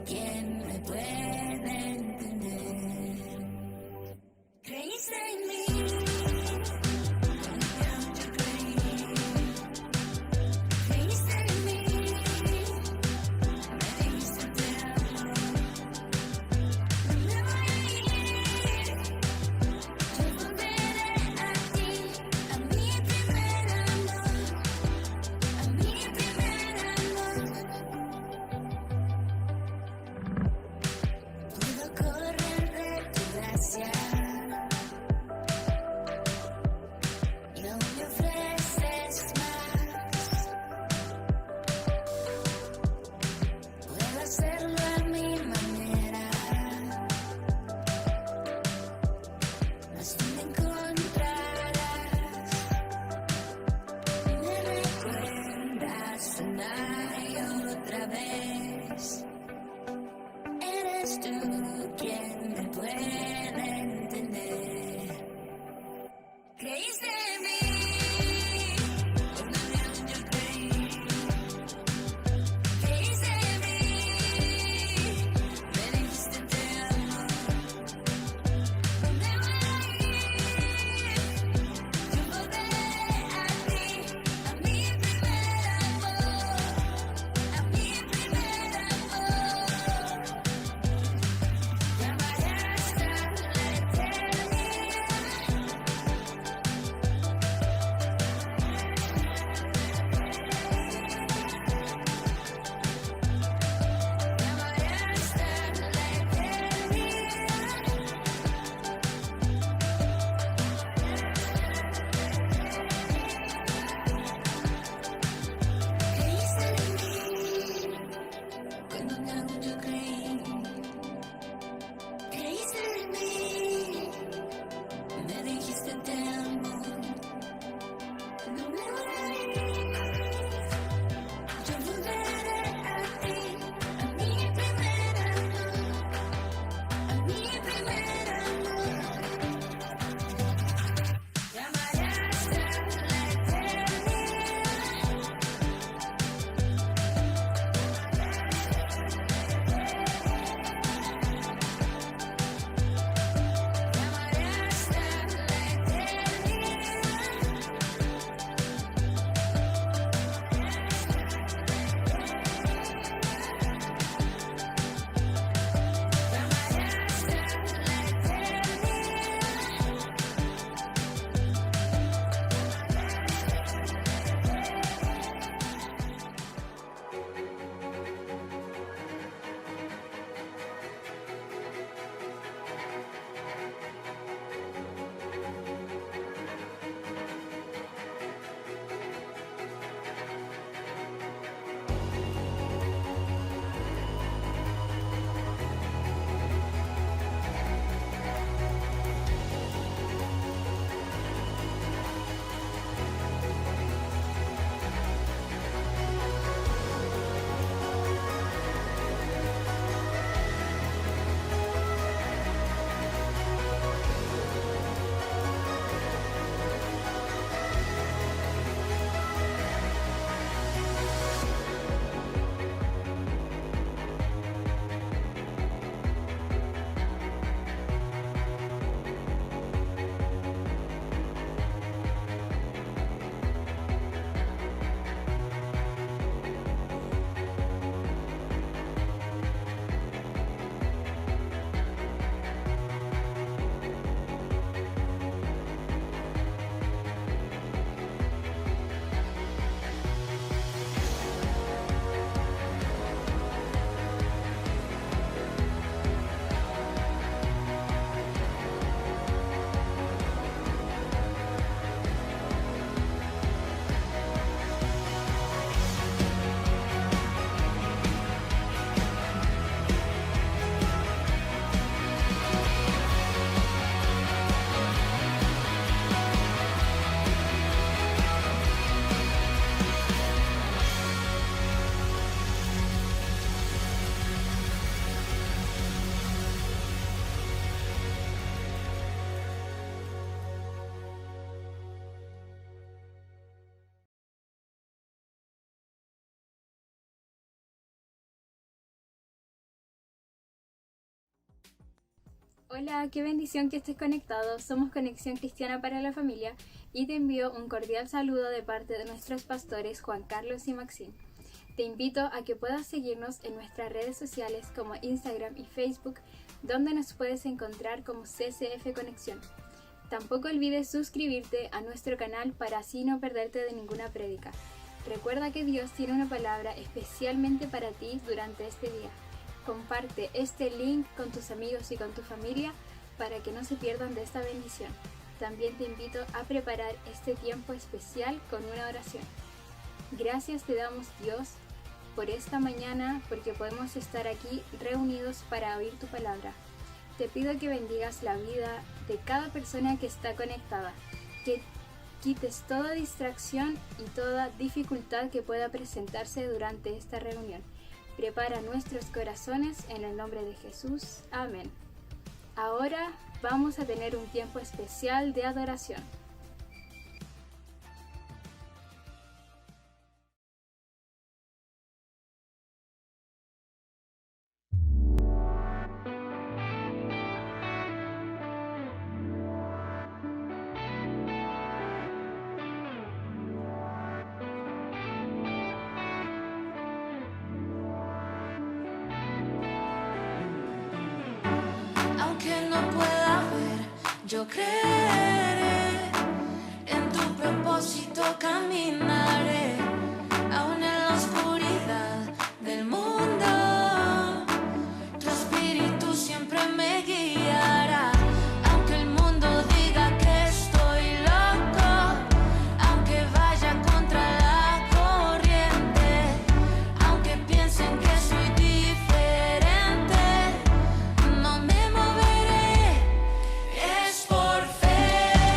¿Quién me puede entender? Creíste en mí. Hola, qué bendición que estés conectado. Somos Conexión Cristiana para la Familia y te envío un cordial saludo de parte de nuestros pastores Juan Carlos y Maxim. Te invito a que puedas seguirnos en nuestras redes sociales como Instagram y Facebook, donde nos puedes encontrar como CCF Conexión. Tampoco olvides suscribirte a nuestro canal para así no perderte de ninguna prédica. Recuerda que Dios tiene una palabra especialmente para ti durante este día. Comparte este link con tus amigos y con tu familia para que no se pierdan de esta bendición. También te invito a preparar este tiempo especial con una oración. Gracias te damos, Dios, por esta mañana, porque podemos estar aquí reunidos para oír tu palabra. Te pido que bendigas la vida de cada persona que está conectada, que quites toda distracción y toda dificultad que pueda presentarse durante esta reunión. Prepara nuestros corazones en el nombre de Jesús. Amén. Ahora vamos a tener un tiempo especial de adoración. Aunque no pueda ver, yo creeré en tu propósito, caminaré aún en la oscuridad del mundo. Tu espíritu siempre me guiará. Aunque el mundo diga que estoy loco, aunque vaya contra la corriente, aunque piensen que soy diferente, no me moveré. Es por fe.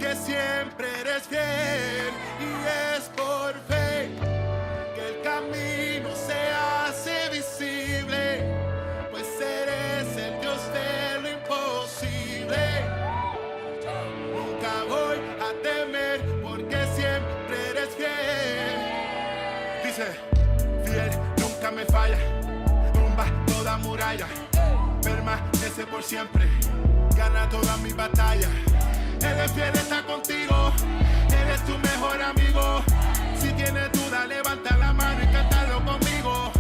porque siempre eres fiel y es por fe que el camino se hace visible, pues eres el Dios de lo imposible. Nunca voy a temer porque siempre eres fiel. Dice, fiel, nunca me falla, tumba toda muralla, permanece por siempre, gana todas mis batallas. Él es fiel, está contigo, Él es tu mejor amigo. Si tienes duda, levanta la mano y cántalo conmigo.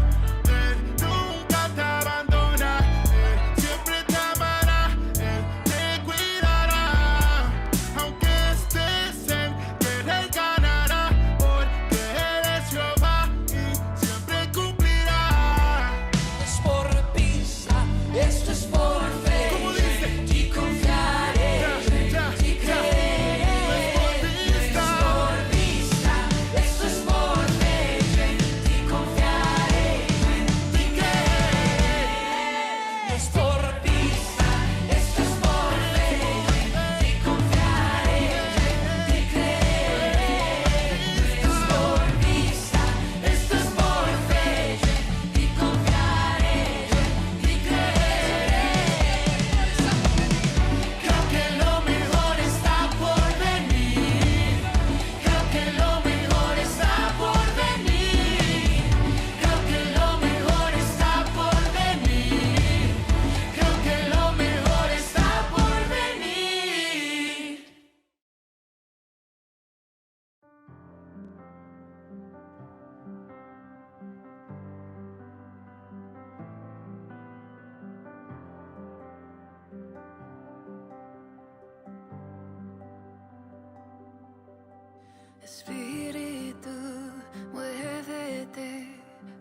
Él nunca te abandona, Él siempre te amará, Él te cuidará. Aunque estés en guerra, Él ganará, porque Él es Jehová y siempre cumplirá. Es por pista, esto es por fe. ¿Cómo dice? En ti confiaré, en ti creeré. Es por vista, esto es por fe. En ti confiaré, en ti creeré. Es por vista, esto es por fe. En ti confiaré, en ti creeré. Es por vista, esto es por fe. En ti confiaré, en ti creeré. Creo que lo mejor está por venir. Creo que lo mejor está por venir. Creo que lo mejor está por venir. Creo que lo mejor está por venir. Espíritu, muévete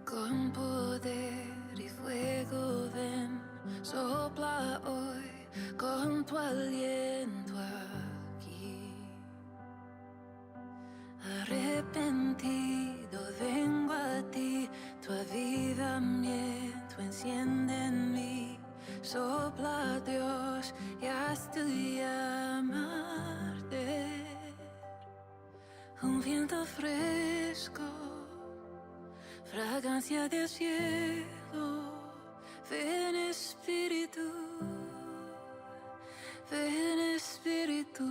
con poder y fuego, ven, sopla hoy con tu aliento aquí. Arrepentido vengo a ti, tu avivamiento enciende en mí. Sopla Dios y haz tu llama arder. Un viento fresco, fragancia del cielo. Ven Espíritu, ven Espíritu.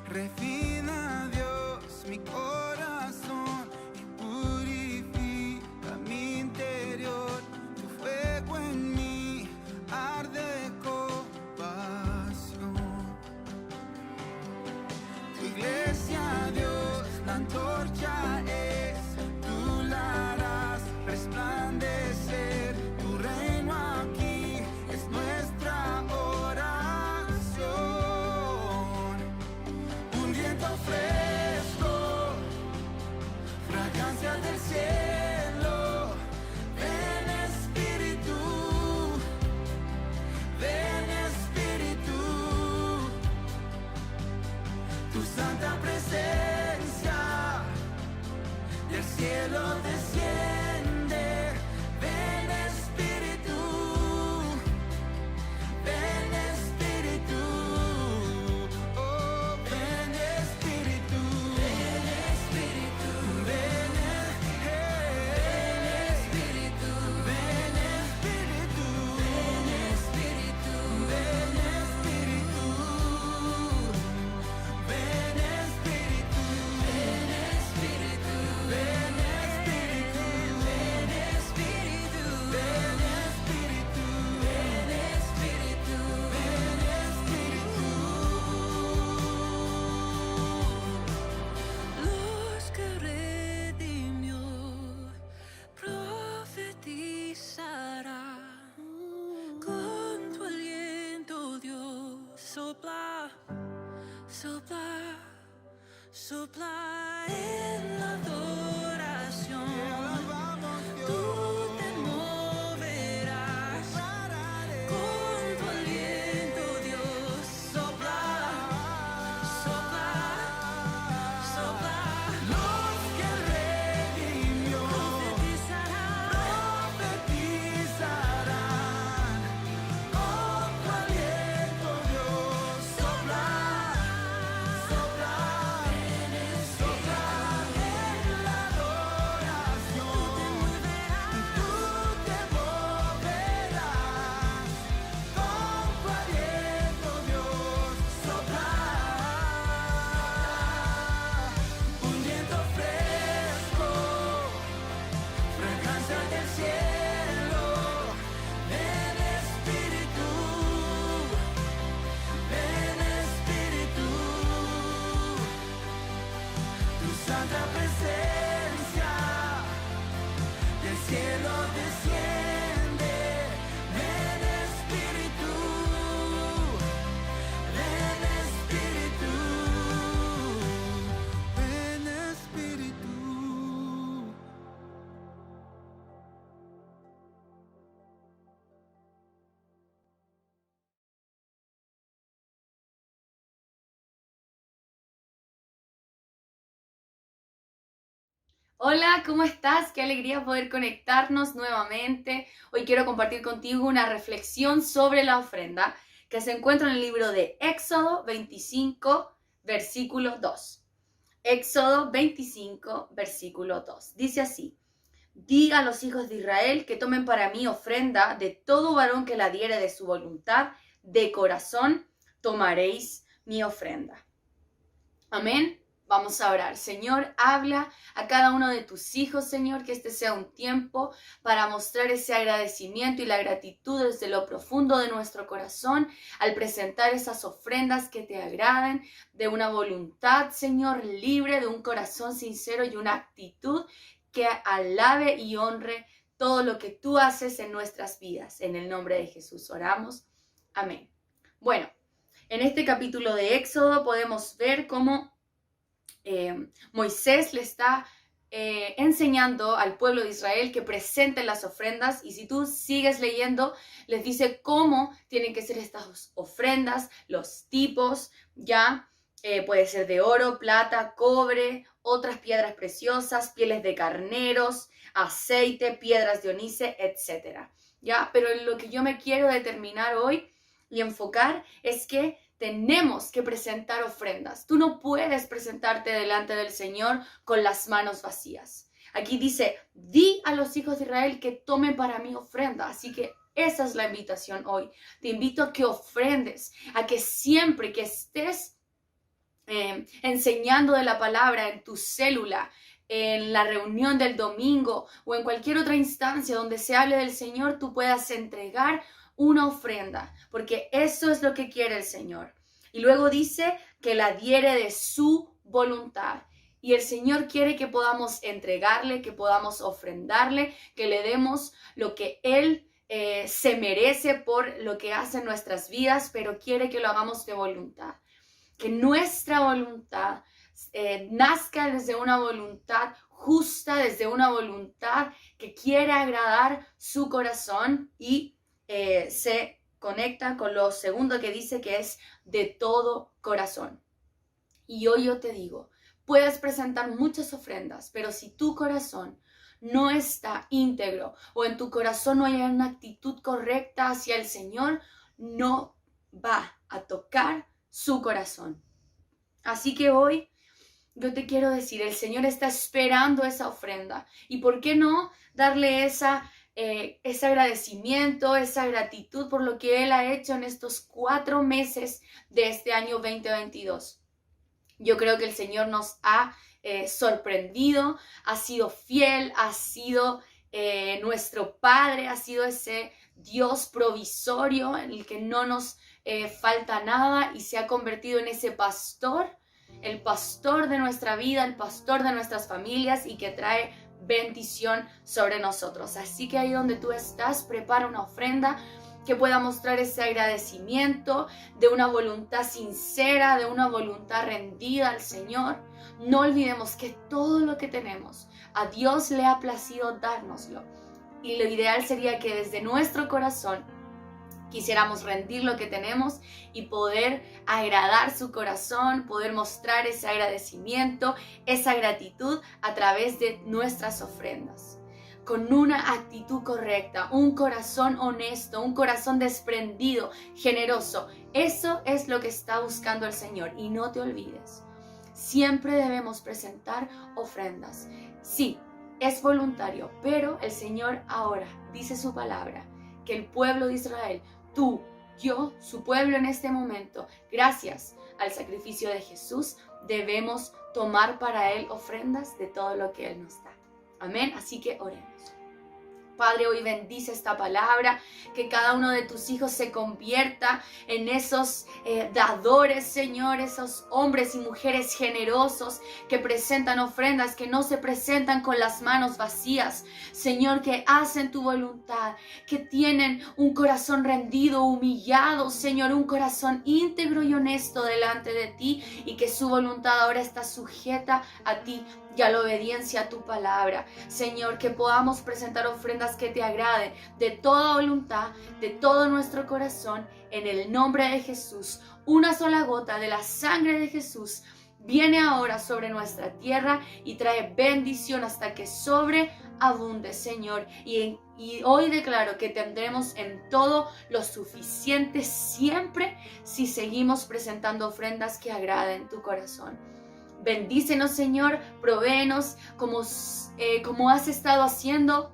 Refina, Dios, mi corazón y purifica mi interior. Tu fuego en mí arde con pasión. Tu iglesia, Dios, la antorcha es, tú la harás resplandecer. Tu reino aquí es nuestra oración. Un viento fresco, fragancia del cielo. Ven Espíritu, ven Espíritu. Tu santa presencia del cielo desciende. Ven Espíritu, ven Espíritu. Oh, ven Espíritu, ven Espíritu, ven Espíritu, ven Espíritu, ven Espíritu, ven Espíritu, ven Espíritu, ven Espíritu, ven Espíritu, ven Espíritu, ven Espíritu, ven Espíritu, ven Espíritu. Luz que redimió, profetizará. Con tu aliento, Dios, sopla, sopla, sopla en la adoración. Tú te moverás con tu aliento, Dios. santa presencia del cielo desciende. Ven Espíritu, ven Espíritu, ven Espíritu. Hola, ¿cómo estás? Qué alegría poder conectarnos nuevamente. Hoy quiero compartir contigo una reflexión sobre la ofrenda que se encuentra en el libro de Éxodo 25, versículo 2. Éxodo 25, versículo 2. Dice así: Di a los hijos de Israel que tomen para mí ofrenda de todo varón que la diere de su voluntad, de corazón tomaréis mi ofrenda. Amén. Vamos a orar. Señor, habla a cada uno de tus hijos, Señor, que este sea un tiempo para mostrar ese agradecimiento y la gratitud desde lo profundo de nuestro corazón al presentar esas ofrendas que te agraden, de una voluntad, Señor, libre, de un corazón sincero y una actitud que alabe y honre todo lo que tú haces en nuestras vidas. En el nombre de Jesús oramos. Amén. Bueno, en este capítulo de Éxodo podemos ver cómo Moisés le está enseñando al pueblo de Israel que presenten las ofrendas, y si tú sigues leyendo les dice cómo tienen que ser estas ofrendas, los tipos, ya puede ser de oro, plata, cobre, otras piedras preciosas, pieles de carneros, aceite, piedras de onice, etc. Ya, pero lo que yo me quiero determinar hoy y enfocar es que tenemos que presentar ofrendas. Tú no puedes presentarte delante del Señor con las manos vacías. Aquí dice, di a los hijos de Israel que tomen para mí ofrenda. Así que esa es la invitación hoy. Te invito a que ofrendes, a que siempre que estés enseñando de la palabra en tu célula, en la reunión del domingo o en cualquier otra instancia donde se hable del Señor, tú puedas entregar una ofrenda, porque eso es lo que quiere el Señor. Y luego dice que la diere de su voluntad. Y el Señor quiere que podamos entregarle, que podamos ofrendarle, que le demos lo que Él se merece por lo que hace en nuestras vidas, pero quiere que lo hagamos de voluntad. Que nuestra voluntad nazca desde una voluntad justa, desde una voluntad que quiere agradar su corazón y se conecta con lo segundo que dice, que es de todo corazón. Y hoy yo te digo, puedes presentar muchas ofrendas, pero si tu corazón no está íntegro o en tu corazón no hay una actitud correcta hacia el Señor, no va a tocar su corazón. Así que hoy yo te quiero decir, el Señor está esperando esa ofrenda. ¿Y por qué no darle ese agradecimiento, esa gratitud por lo que Él ha hecho en estos 4 meses de este año 2022? Yo creo que el Señor nos ha sorprendido, ha sido fiel, ha sido nuestro Padre, ha sido ese Dios provisorio en el que no nos falta nada, y se ha convertido en ese pastor, el pastor de nuestra vida, el pastor de nuestras familias, y que trae bendición sobre nosotros. Así que ahí donde tú estás, prepara una ofrenda que pueda mostrar ese agradecimiento de una voluntad sincera, de una voluntad rendida al Señor. No olvidemos que todo lo que tenemos, a Dios le ha placido dárnoslo. Y lo ideal sería que desde nuestro corazón quisiéramos rendir lo que tenemos y poder agradar su corazón, poder mostrar ese agradecimiento, esa gratitud a través de nuestras ofrendas. Con una actitud correcta, un corazón honesto, un corazón desprendido, generoso. Eso es lo que está buscando el Señor. Y no te olvides, siempre debemos presentar ofrendas. Sí, es voluntario, pero el Señor ahora dice su palabra, que el pueblo de Israel, tú, yo, su pueblo en este momento, gracias al sacrificio de Jesús, debemos tomar para Él ofrendas de todo lo que Él nos da. Amén. Así que oremos. Padre, hoy bendice esta palabra, que cada uno de tus hijos se convierta en esos dadores, Señor, esos hombres y mujeres generosos que presentan ofrendas, que no se presentan con las manos vacías, Señor, que hacen tu voluntad, que tienen un corazón rendido, humillado, Señor, un corazón íntegro y honesto delante de ti, y que su voluntad ahora está sujeta a ti y a la obediencia a tu palabra. Señor, que podamos presentar ofrendas que te agraden de toda voluntad, de todo nuestro corazón, en el nombre de Jesús. Una sola gota de la sangre de Jesús viene ahora sobre nuestra tierra y trae bendición hasta que sobreabunde, Señor. Y hoy declaro que tendremos en todo lo suficiente siempre si seguimos presentando ofrendas que agraden tu corazón. Bendícenos, Señor, provéenos como has estado haciendo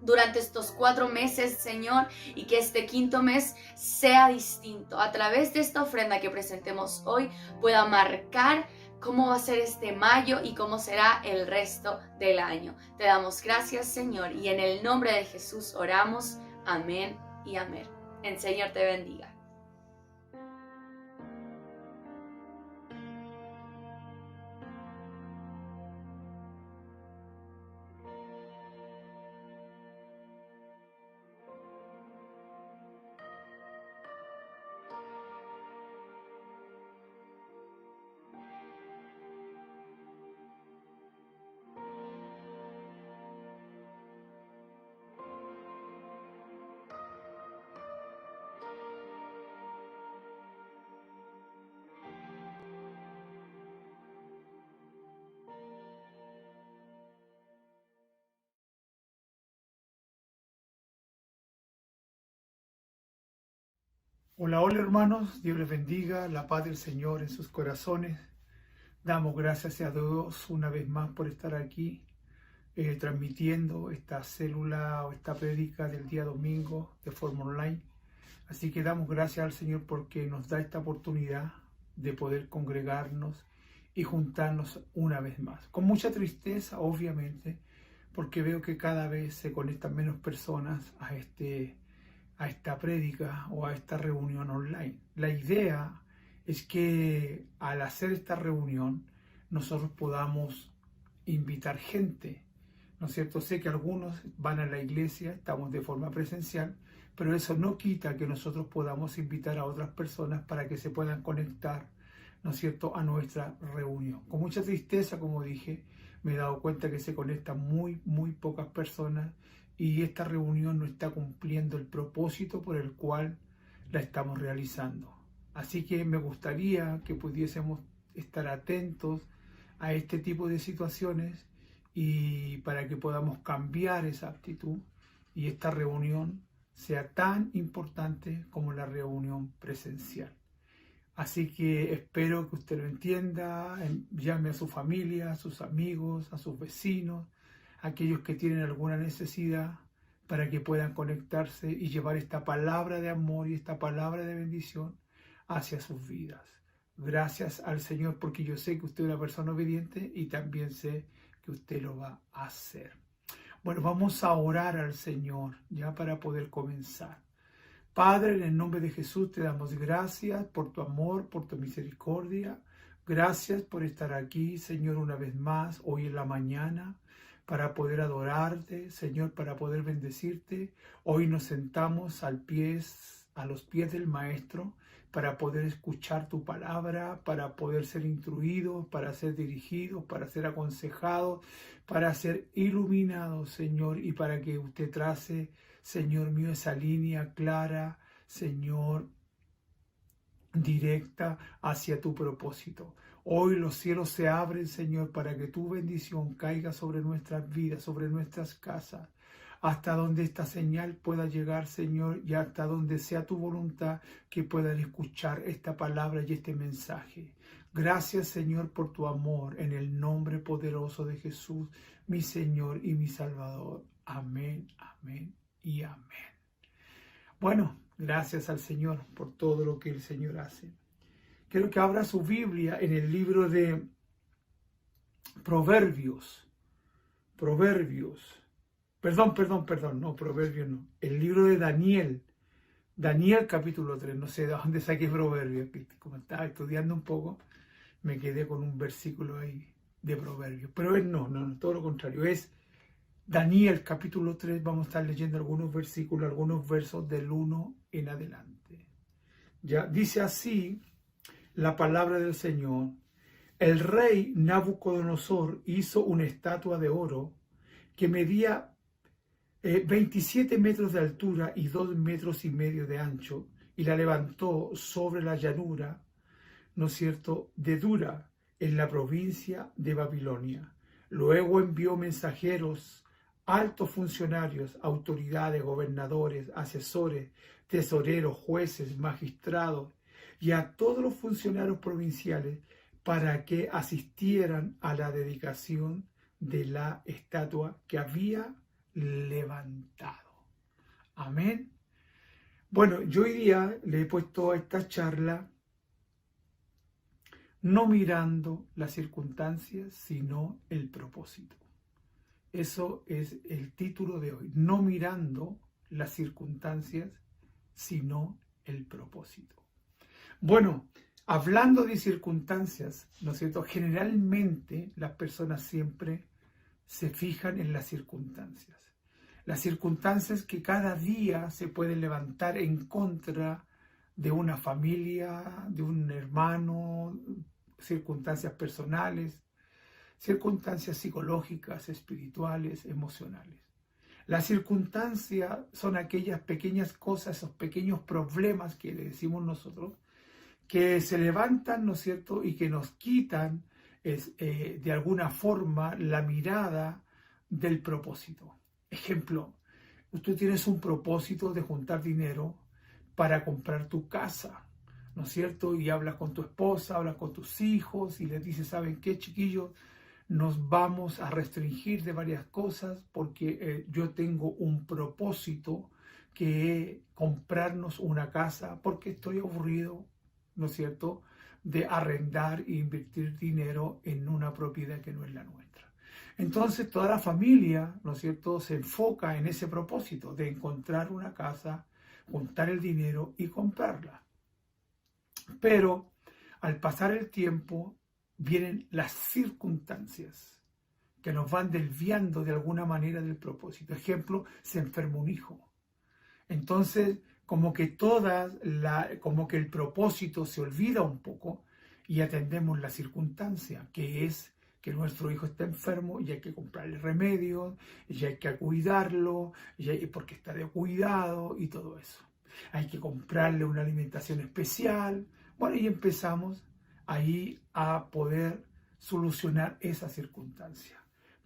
durante estos 4 meses, Señor, y que este 5.º mes sea distinto. A través de esta ofrenda que presentemos hoy pueda marcar cómo va a ser este mayo y cómo será el resto del año. Te damos gracias, Señor, y en el nombre de Jesús oramos. Amén y amén. El Señor te bendiga. Hola, hola hermanos, Dios les bendiga, la paz del Señor en sus corazones. Damos gracias a Dios una vez más por estar aquí transmitiendo esta célula o esta prédica del día domingo de forma online. Así que damos gracias al Señor porque nos da esta oportunidad de poder congregarnos y juntarnos una vez más. Con mucha tristeza, obviamente, porque veo que cada vez se conectan menos personas a esta prédica o a esta reunión online. La idea es que al hacer esta reunión nosotros podamos invitar gente, ¿no es cierto? Sé que algunos van a la iglesia, estamos de forma presencial, pero eso no quita que nosotros podamos invitar a otras personas para que se puedan conectar, ¿no es cierto?, a nuestra reunión. Con mucha tristeza, como dije, me he dado cuenta que se conectan muy pocas personas y esta reunión no está cumpliendo el propósito por el cual la estamos realizando. Así que me gustaría que pudiésemos estar atentos a este tipo de situaciones y para que podamos cambiar esa actitud y esta reunión sea tan importante como la reunión presencial. Así que espero que usted lo entienda, llame a su familia, a sus amigos, a sus vecinos, aquellos que tienen alguna necesidad para que puedan conectarse y llevar esta palabra de amor y esta palabra de bendición hacia sus vidas. Gracias al Señor porque yo sé que usted es una persona obediente y también sé que usted lo va a hacer. Bueno, vamos a orar al Señor ya para poder comenzar. Padre, en el nombre de Jesús te damos gracias por tu amor, por tu misericordia. Gracias por estar aquí, Señor, una vez más, hoy en la mañana, para poder adorarte, Señor, para poder bendecirte. Hoy nos sentamos a los pies del Maestro, para poder escuchar tu palabra, para poder ser instruidos, para ser dirigidos, para ser aconsejados, para ser iluminados, Señor, y para que usted trace, Señor mío, esa línea clara, Señor, directa hacia tu propósito. Hoy los cielos se abren, Señor, para que tu bendición caiga sobre nuestras vidas, sobre nuestras casas, hasta donde esta señal pueda llegar, Señor, y hasta donde sea tu voluntad que puedan escuchar esta palabra y este mensaje. Gracias, Señor, por tu amor, en el nombre poderoso de Jesús, mi Señor y mi Salvador. Amén, amén y amén. Bueno, gracias al Señor por todo lo que el Señor hace. Quiero que abra su Biblia en el libro de Proverbios. Proverbios, no, Proverbios no. El libro de Daniel. Daniel capítulo 3, no sé de dónde saqué Proverbios, como estaba estudiando un poco, me quedé con un versículo ahí de Proverbios. Pero no, todo lo contrario, es Daniel capítulo 3, vamos a estar leyendo algunos versículos, algunos versos del 1 en adelante. Ya dice así la palabra del Señor. El rey Nabucodonosor hizo una estatua de oro que medía 27 metros de altura y 2,5 metros de ancho, y la levantó sobre la llanura, ¿no es cierto?, de Dura, en la provincia de Babilonia. Luego envió mensajeros, altos funcionarios, autoridades, gobernadores, asesores, tesoreros, jueces, magistrados y a todos los funcionarios provinciales para que asistieran a la dedicación de la estatua que había levantado. Amén. Bueno, yo hoy día le he puesto a esta charla no mirando las circunstancias, sino el propósito. Eso es el título de hoy. No mirando las circunstancias, sino el propósito. Bueno, hablando de circunstancias, ¿no es cierto? Generalmente las personas siempre se fijan en las circunstancias. Las circunstancias que cada día se pueden levantar en contra de una familia, de un hermano, circunstancias personales, circunstancias psicológicas, espirituales, emocionales. Las circunstancias son aquellas pequeñas cosas, esos pequeños problemas que le decimos nosotros, que se levantan, ¿no es cierto?, y que nos quitan de alguna forma la mirada del propósito. Ejemplo, tú tienes un propósito de juntar dinero para comprar tu casa, ¿no es cierto? Y hablas con tu esposa, hablas con tus hijos y les dices, ¿saben qué, chiquillos? Nos vamos a restringir de varias cosas porque yo tengo un propósito que es comprarnos una casa porque estoy aburrido, ¿no es cierto?, de arrendar e invertir dinero en una propiedad que no es la nuestra. Entonces toda la familia, ¿no es cierto?, se enfoca en ese propósito de encontrar una casa, juntar el dinero y comprarla. Pero al pasar el tiempo vienen las circunstancias que nos van desviando de alguna manera del propósito. Ejemplo, se enferma un hijo. Entonces, como que el propósito se olvida un poco y atendemos la circunstancia, que es que nuestro hijo está enfermo y hay que comprarle remedios, y hay que cuidarlo, porque está de cuidado y todo eso. Hay que comprarle una alimentación especial. Bueno, y empezamos ahí a poder solucionar esa circunstancia.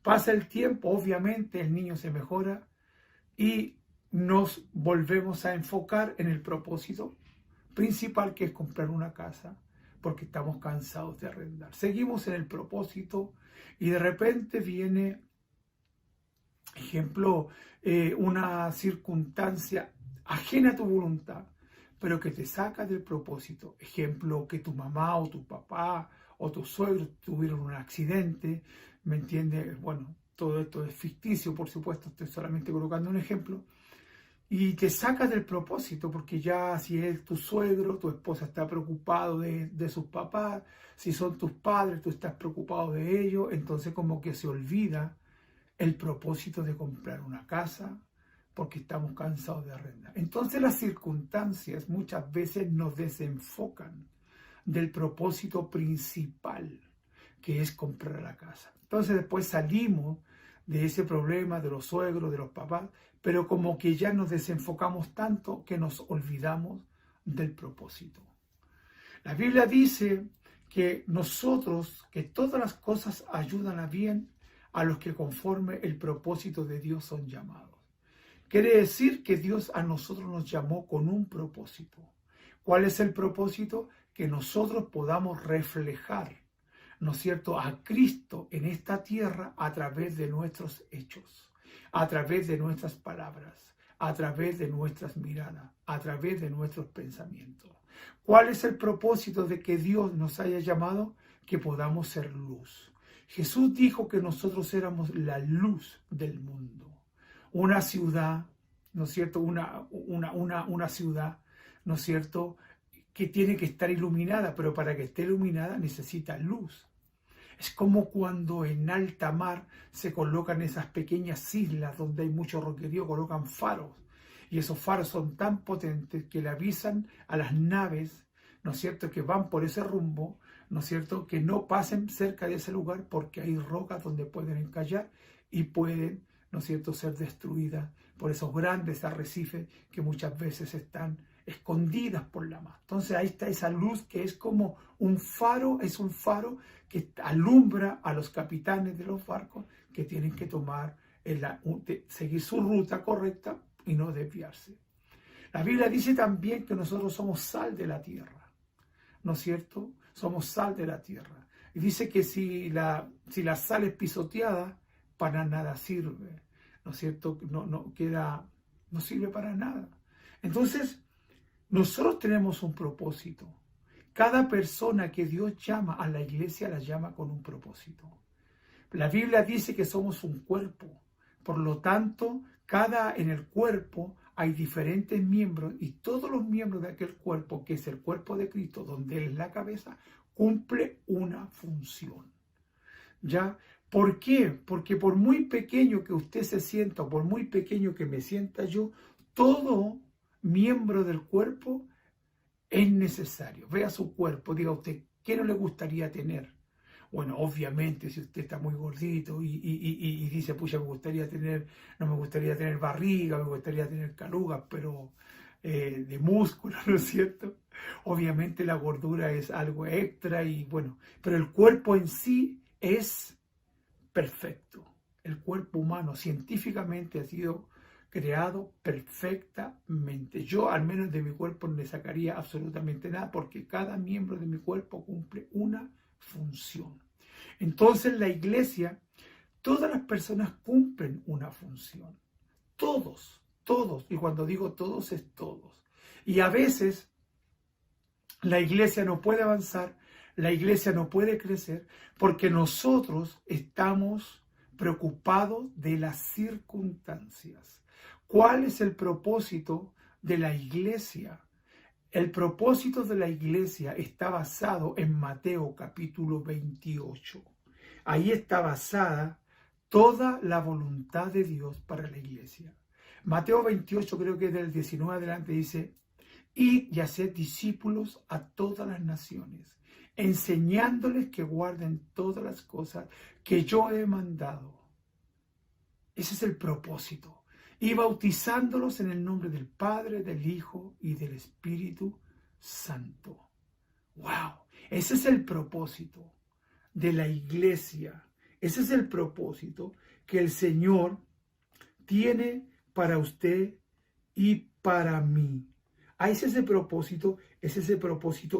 Pasa el tiempo, obviamente el niño se mejora y nos volvemos a enfocar en el propósito principal, que es comprar una casa, porque estamos cansados de arrendar. Seguimos en el propósito y de repente viene, ejemplo, una circunstancia ajena a tu voluntad, pero que te saca del propósito. Ejemplo, que tu mamá o tu papá o tu suegro tuvieron un accidente, ¿me entiendes? Bueno, todo esto es ficticio, por supuesto, estoy solamente colocando un ejemplo. Y te sacas del propósito, porque ya si es tu suegro, tu esposa está preocupado de sus papás, si son tus padres, tú estás preocupado de ellos, entonces como que se olvida el propósito de comprar una casa, porque estamos cansados de arrendar. Entonces las circunstancias muchas veces nos desenfocan del propósito principal, que es comprar la casa. Entonces después salimos de ese problema de los suegros, de los papás, pero como que ya nos desenfocamos tanto que nos olvidamos del propósito. La Biblia dice que todas las cosas ayudan a bien a los que conforme el propósito de Dios son llamados. Quiere decir que Dios a nosotros nos llamó con un propósito. ¿Cuál es el propósito? Que nosotros podamos reflejar, ¿no es cierto?, a Cristo en esta tierra a través de nuestros hechos, a través de nuestras palabras, a través de nuestras miradas, a través de nuestros pensamientos. ¿Cuál es el propósito de que Dios nos haya llamado? Que podamos ser luz. Jesús dijo que nosotros éramos la luz del mundo. una ciudad, ¿no es cierto? Una ciudad, ¿no es cierto?, que tiene que estar iluminada, pero para que esté iluminada necesita luz. Es como cuando en alta mar se colocan esas pequeñas islas donde hay mucho roquerío, colocan faros. Y esos faros son tan potentes que le avisan a las naves, ¿no es cierto?, que van por ese rumbo, ¿no es cierto?, que no pasen cerca de ese lugar porque hay rocas donde pueden encallar y pueden, ¿no es cierto?, ser destruidas por esos grandes arrecifes que muchas veces están escondidas por la mar. Entonces ahí está esa luz que es como un faro, es un faro que alumbra a los capitanes de los barcos que tienen que seguir su ruta correcta y no desviarse. La Biblia dice también que nosotros somos sal de la tierra, ¿no es cierto? Somos sal de la tierra. Y dice que si la sal es pisoteada, para nada sirve, ¿no es cierto? No sirve para nada. Entonces, nosotros tenemos un propósito. Cada persona que Dios llama a la iglesia la llama con un propósito. La Biblia dice que somos un cuerpo. Por lo tanto, en el cuerpo hay diferentes miembros y todos los miembros de aquel cuerpo, que es el cuerpo de Cristo, donde Él es la cabeza, cumple una función. ¿Ya? ¿Por qué? Porque por muy pequeño que usted se sienta, o por muy pequeño que me sienta yo, todo miembro del cuerpo es necesario. Vea su cuerpo, diga usted, ¿qué no le gustaría tener? Bueno, obviamente, si usted está muy gordito y dice, pucha, no me gustaría tener barriga, me gustaría tener calugas, pero de músculo, ¿no es cierto? Obviamente la gordura es algo extra y bueno, pero el cuerpo en sí es perfecto. El cuerpo humano científicamente ha sido creado perfectamente. Yo, al menos de mi cuerpo, no le sacaría absolutamente nada porque cada miembro de mi cuerpo cumple una función. Entonces, la iglesia, todas las personas cumplen una función. Todos. Y cuando digo todos, es todos. Y a veces, la iglesia no puede avanzar, la iglesia no puede crecer porque nosotros estamos preocupados de las circunstancias. ¿Cuál es el propósito de la iglesia? El propósito de la iglesia está basado en Mateo capítulo 28. Ahí está basada toda la voluntad de Dios para la iglesia. Mateo 28, creo que del 19 adelante, dice: id y haced discípulos a todas las naciones, enseñándoles que guarden todas las cosas que yo he mandado. Ese es el propósito. Y bautizándolos en el nombre del Padre, del Hijo y del Espíritu Santo. ¡Wow! Ese es el propósito de la iglesia. Ese es el propósito que el Señor tiene para usted y para mí. Ese es el propósito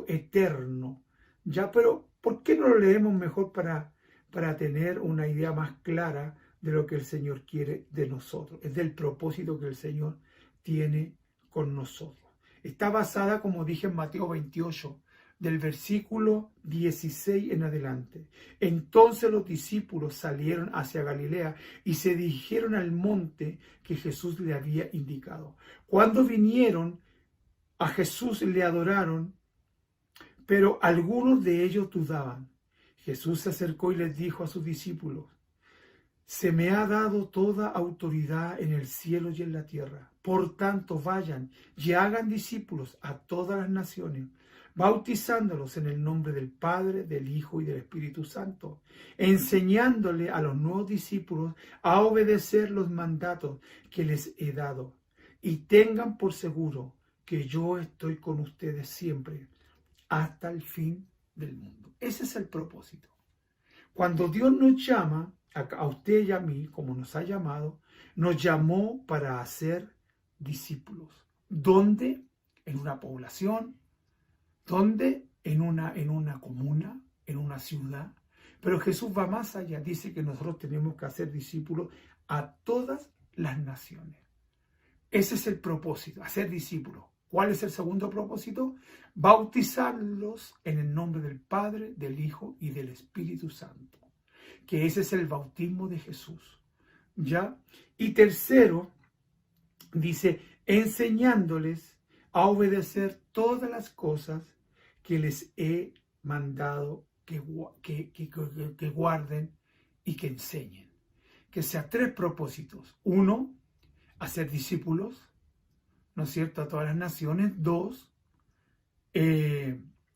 eterno. Ya, pero ¿por qué no lo leemos mejor para tener una idea más clara de lo que el Señor quiere de nosotros? Es del propósito que el Señor tiene con nosotros. Está basada, como dije, en Mateo 28, del versículo 16 en adelante. Entonces los discípulos salieron hacia Galilea y se dirigieron al monte que Jesús le había indicado. Cuando vinieron a Jesús le adoraron, pero algunos de ellos dudaban. Jesús se acercó y les dijo a sus discípulos: se me ha dado toda autoridad en el cielo y en la tierra. Por tanto, vayan y hagan discípulos a todas las naciones, bautizándolos en el nombre del Padre, del Hijo y del Espíritu Santo, enseñándole a los nuevos discípulos a obedecer los mandatos que les he dado. Y tengan por seguro que yo estoy con ustedes siempre, hasta el fin del mundo. Ese es el propósito. Cuando Dios nos llama, a usted y a mí, como nos ha llamado, nos llamó para hacer discípulos. ¿Dónde? En una población. ¿Dónde? En una comuna, en una ciudad. Pero Jesús va más allá. Dice que nosotros tenemos que hacer discípulos a todas las naciones. Ese es el propósito, hacer discípulos. ¿Cuál es el segundo propósito? Bautizarlos en el nombre del Padre, del Hijo y del Espíritu Santo. Que ese es el bautismo de Jesús. ¿Ya? Y tercero, dice, enseñándoles a obedecer todas las cosas que les he mandado que guarden y que enseñen. Que sea 3 propósitos. 1, hacer discípulos, ¿no es cierto?, a todas las naciones. 2,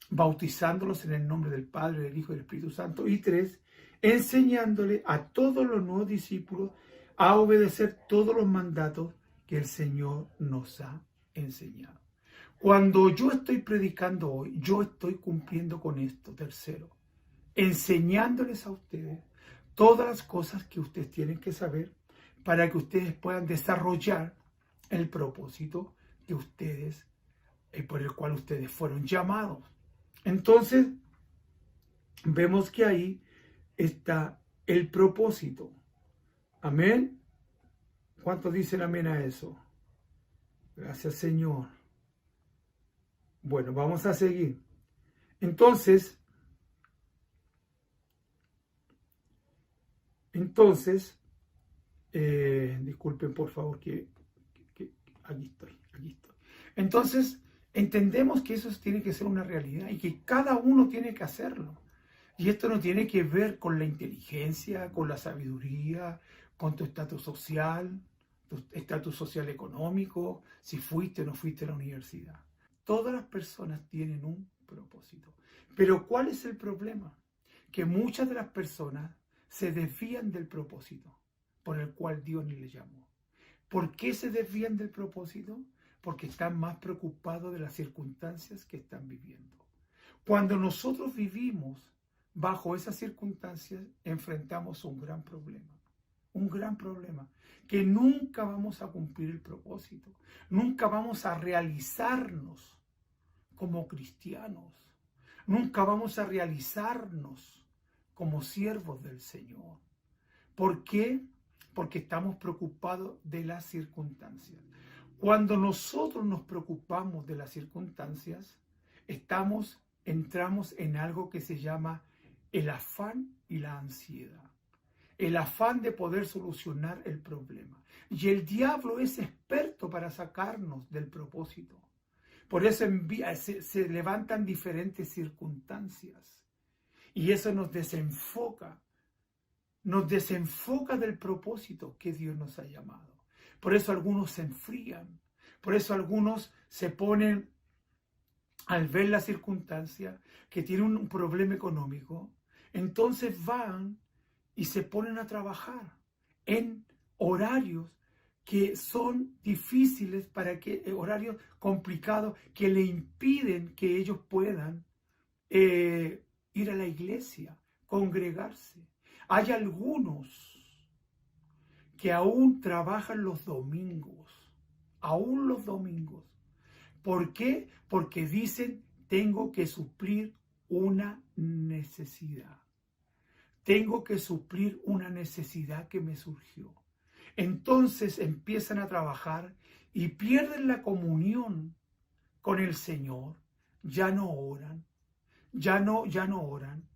bautizándolos en el nombre del Padre, del Hijo y del Espíritu Santo. Y 3, enseñándole a todos los nuevos discípulos a obedecer todos los mandatos que el Señor nos ha enseñado. Cuando yo estoy predicando hoy, yo estoy cumpliendo con esto. Tercero, enseñándoles a ustedes todas las cosas que ustedes tienen que saber para que ustedes puedan desarrollar el propósito que ustedes, por el cual ustedes fueron llamados. Entonces, vemos que ahí está el propósito. Amén. ¿Cuántos dicen amén a eso? Gracias, Señor. Bueno, vamos a seguir. Entonces, disculpen por favor que aquí estoy. Entonces, entendemos que eso tiene que ser una realidad y que cada uno tiene que hacerlo. Y esto no tiene que ver con la inteligencia, con la sabiduría, con tu estatus social económico, si fuiste o no fuiste a la universidad. Todas las personas tienen un propósito. Pero ¿cuál es el problema? Que muchas de las personas se desvían del propósito por el cual Dios les llamó. ¿Por qué se desvían del propósito? Porque están más preocupados de las circunstancias que están viviendo. Cuando nosotros vivimos bajo esas circunstancias, enfrentamos un gran problema, que nunca vamos a cumplir el propósito, nunca vamos a realizarnos como cristianos, nunca vamos a realizarnos como siervos del Señor. ¿Por qué? Porque estamos preocupados de las circunstancias. Cuando nosotros nos preocupamos de las circunstancias, entramos en algo que se llama el afán y la ansiedad. El afán de poder solucionar el problema. Y el diablo es experto para sacarnos del propósito. Por eso se levantan diferentes circunstancias. Y eso nos desenfoca del propósito que Dios nos ha llamado. Por eso algunos se enfrían. Por eso algunos se ponen, al ver la circunstancia, que tienen un problema económico, entonces van y se ponen a trabajar en horarios que son difíciles, horarios complicados que le impiden que ellos puedan ir a la iglesia, congregarse. Hay algunos que aún trabajan los domingos. ¿Por qué? Porque dicen, tengo que suplir una necesidad. Tengo que suplir una necesidad que me surgió. Entonces empiezan a trabajar y pierden la comunión con el Señor. Ya no oran, ya no ayunan,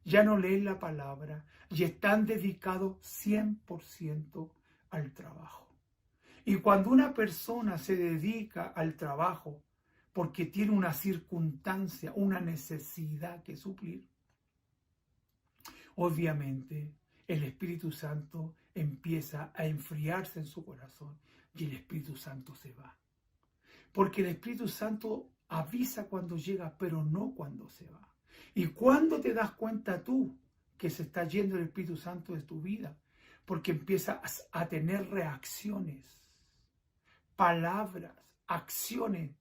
ya no leen la palabra y están dedicados 100% al trabajo. Y cuando una persona se dedica al trabajo porque tiene una circunstancia, una necesidad que suplir, obviamente el Espíritu Santo empieza a enfriarse en su corazón y el Espíritu Santo se va. Porque el Espíritu Santo avisa cuando llega, pero no cuando se va. ¿Y cuándo te das cuenta tú que se está yendo el Espíritu Santo de tu vida? Porque empiezas a tener reacciones, palabras, acciones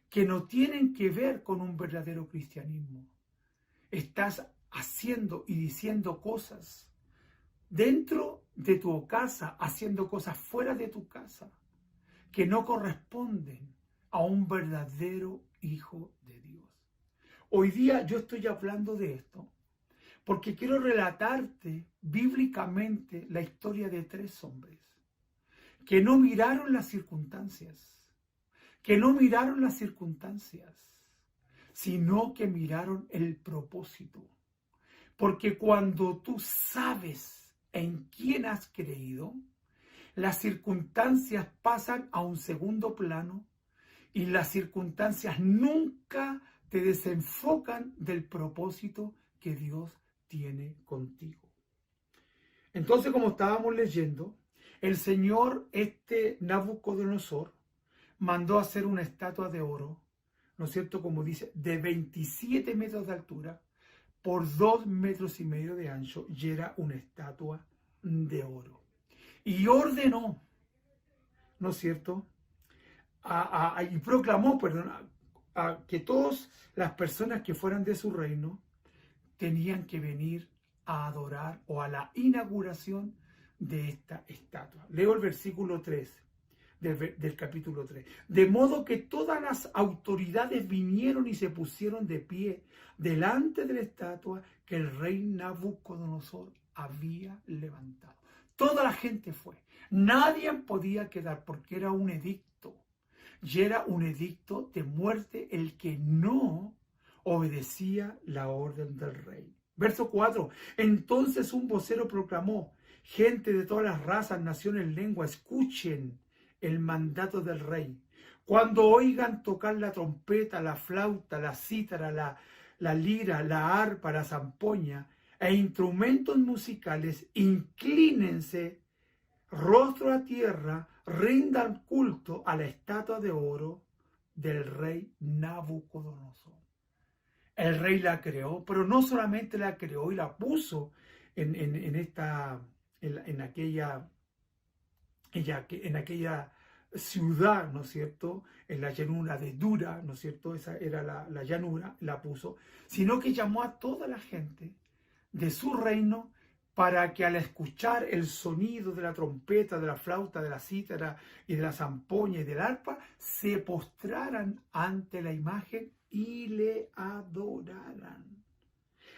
que no tienen que ver con un verdadero cristianismo. Estás haciendo y diciendo cosas dentro de tu casa, haciendo cosas fuera de tu casa, que no corresponden a un verdadero hijo de Dios. Hoy día yo estoy hablando de esto porque quiero relatarte bíblicamente la historia de 3 hombres que no miraron las circunstancias, sino que miraron el propósito. Porque cuando tú sabes en quien has creído, las circunstancias pasan a un segundo plano y las circunstancias nunca te desenfocan del propósito que Dios tiene contigo. Entonces, como estábamos leyendo, el Señor, Nabucodonosor, mandó hacer una estatua de oro, ¿no es cierto? Como dice, de 27 metros de altura por 2,5 metros de ancho, y era una estatua de oro. Y ordenó, ¿no es cierto? Y proclamó, a que todas las personas que fueran de su reino tenían que venir a adorar o a la inauguración de esta estatua. Leo el versículo 3 del capítulo 3. De modo que todas las autoridades vinieron y se pusieron de pie delante de la estatua que el rey Nabucodonosor había levantado. Toda la gente fue. Nadie podía quedar porque era un edicto. Y era un edicto de muerte el que no obedecía la orden del rey. Verso 4. Entonces un vocero proclamó: gente de todas las razas, naciones, lenguas, escuchen el mandato del rey. Cuando oigan tocar la trompeta, la flauta, la cítara, la lira, la arpa, la zampoña e instrumentos musicales, inclínense rostro a tierra, rindan culto a la estatua de oro del rey Nabucodonosor. El rey la creó, pero no solamente la creó y la puso en aquella ciudad, ¿no es cierto? En la llanura de Dura, ¿no es cierto? Esa era la llanura, la puso, sino que llamó a toda la gente de su reino para que al escuchar el sonido de la trompeta, de la flauta, de la cítara y de la zampoña y del arpa, se postraran ante la imagen y le adoraran,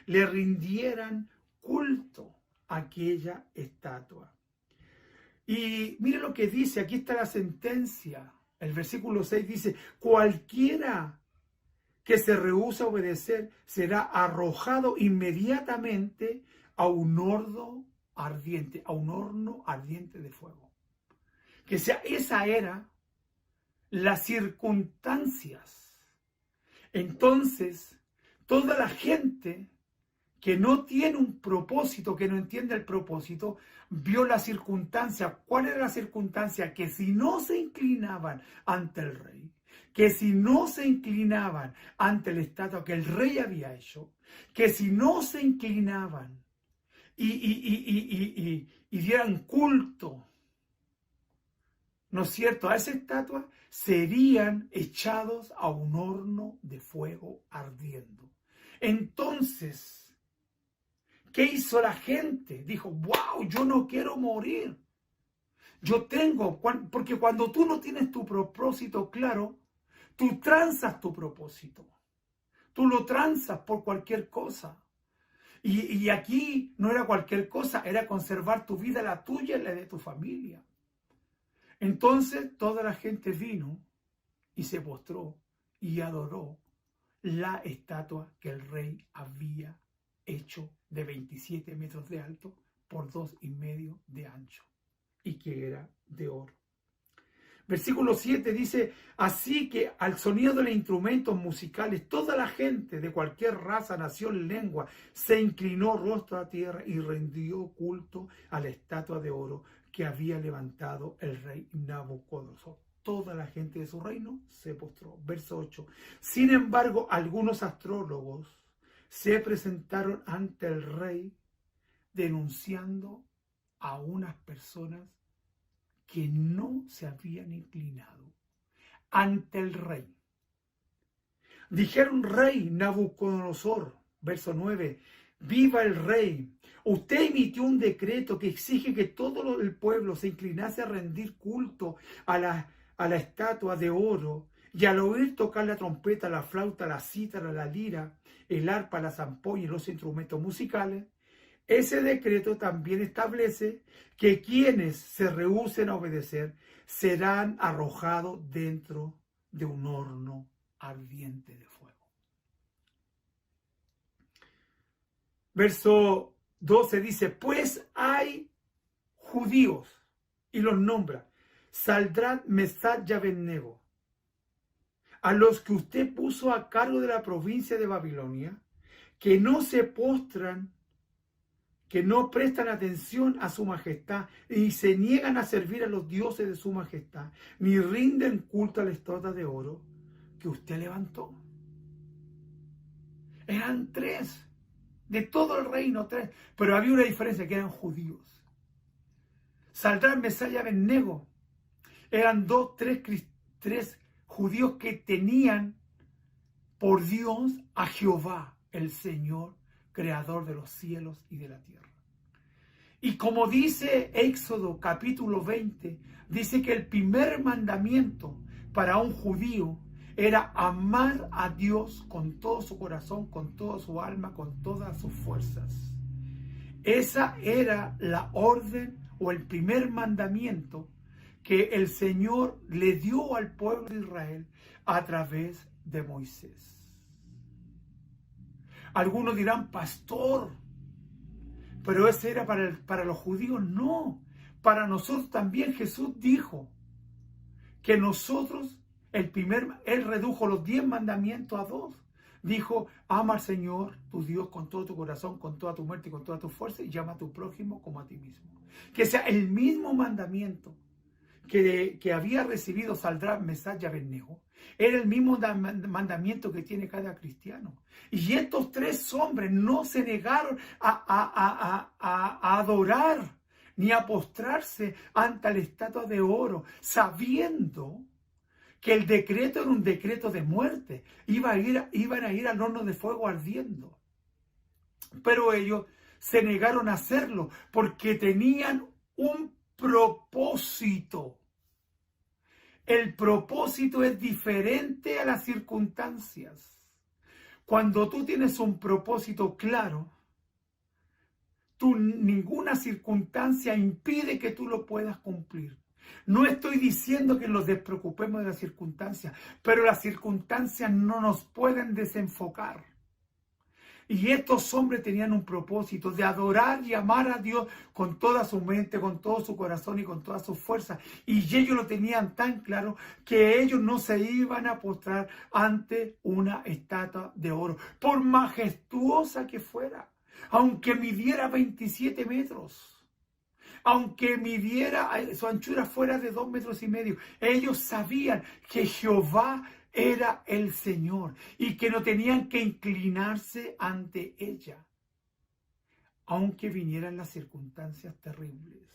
le rindieran culto a aquella estatua. Y mire lo que dice, aquí está la sentencia. El versículo 6 dice: cualquiera que se rehúsa a obedecer será arrojado inmediatamente a un horno ardiente, de fuego. Que sea, esa era las circunstancias. Entonces, toda la gente que no tiene un propósito, que no entiende el propósito, vio la circunstancia. ¿Cuál era la circunstancia? Que si no se inclinaban ante el rey, que si no se inclinaban ante la estatua que el rey había hecho, que si no se inclinaban y dieran culto, ¿no es cierto?, a esa estatua, serían echados a un horno de fuego ardiendo. Entonces, ¿qué hizo la gente? Dijo: wow, yo no quiero morir. Porque cuando tú no tienes tu propósito claro, tú transas tu propósito. Tú lo transas por cualquier cosa. Y aquí no era cualquier cosa, era conservar tu vida, la tuya y la de tu familia. Entonces toda la gente vino y se postró y adoró la estatua que el rey había hecho de 27 metros de alto por 2,5 de ancho y que era de oro. Versículo 7 dice: así que al sonido de los instrumentos musicales, toda la gente de cualquier raza, nación, lengua, se inclinó rostro a tierra y rindió culto a la estatua de oro que había levantado el rey Nabucodonosor. Toda la gente de su reino se postró. Verso 8. Sin embargo, algunos astrólogos se presentaron ante el rey denunciando a unas personas que no se habían inclinado ante el rey. Dijeron: rey Nabucodonosor, verso 9, viva el rey. Usted emitió un decreto que exige que todo el pueblo se inclinase a rendir culto a la estatua de oro, y al oír tocar la trompeta, la flauta, la cítara, la lira, el arpa, la zampoña y los instrumentos musicales. Ese decreto también establece que quienes se rehúsen a obedecer serán arrojados dentro de un horno ardiente de fuego. Verso 12 dice, pues hay judíos, y los nombra, Sadrach, Mesach y Abednego, a los que usted puso a cargo de la provincia de Babilonia, que no se postran, que no prestan atención a su majestad, y se niegan a servir a los dioses de su majestad, ni rinden culto a la estatua de oro que usted levantó. Eran 3, de todo el reino 3, pero había una diferencia, que eran judíos. Sadrach, Mesach y Abednego eran 3 judíos que tenían por Dios a Jehová, el Señor, creador de los cielos y de la tierra. Y como dice Éxodo capítulo 20, dice que el primer mandamiento para un judío era amar a Dios con todo su corazón, con toda su alma, con todas sus fuerzas. Esa era la orden o el primer mandamiento que el Señor le dio al pueblo de Israel a través de Moisés. Algunos dirán, pastor, pero ese era para los judíos. No, para nosotros también. Jesús dijo que nosotros, Él redujo los 10 mandamientos a 2. Dijo, ama al Señor, tu Dios, con todo tu corazón, con toda tu mente y con toda tu fuerza, y llama a tu prójimo como a ti mismo. Que sea el mismo mandamiento que había recibido Sadrach, Mesach y Abednego, era el mismo mandamiento que tiene cada cristiano. Y estos 3 hombres no se negaron a adorar ni a postrarse ante la estatua de oro, sabiendo que el decreto era un decreto de muerte. Iban a ir al horno de fuego ardiendo. Pero ellos se negaron a hacerlo porque tenían un propósito. El propósito es diferente a las circunstancias. Cuando tú tienes un propósito claro, ninguna circunstancia impide que tú lo puedas cumplir. No estoy diciendo que nos despreocupemos de las circunstancias, pero las circunstancias no nos pueden desenfocar. Y estos hombres tenían un propósito de adorar y amar a Dios con toda su mente, con todo su corazón y con todas sus fuerzas. Y ellos lo tenían tan claro que ellos no se iban a postrar ante una estatua de oro, por majestuosa que fuera, aunque midiera 27 metros. Aunque midiera, su anchura fuera de 2,5 metros. Ellos sabían que Jehová era el Señor y que no tenían que inclinarse ante ella, aunque vinieran las circunstancias terribles.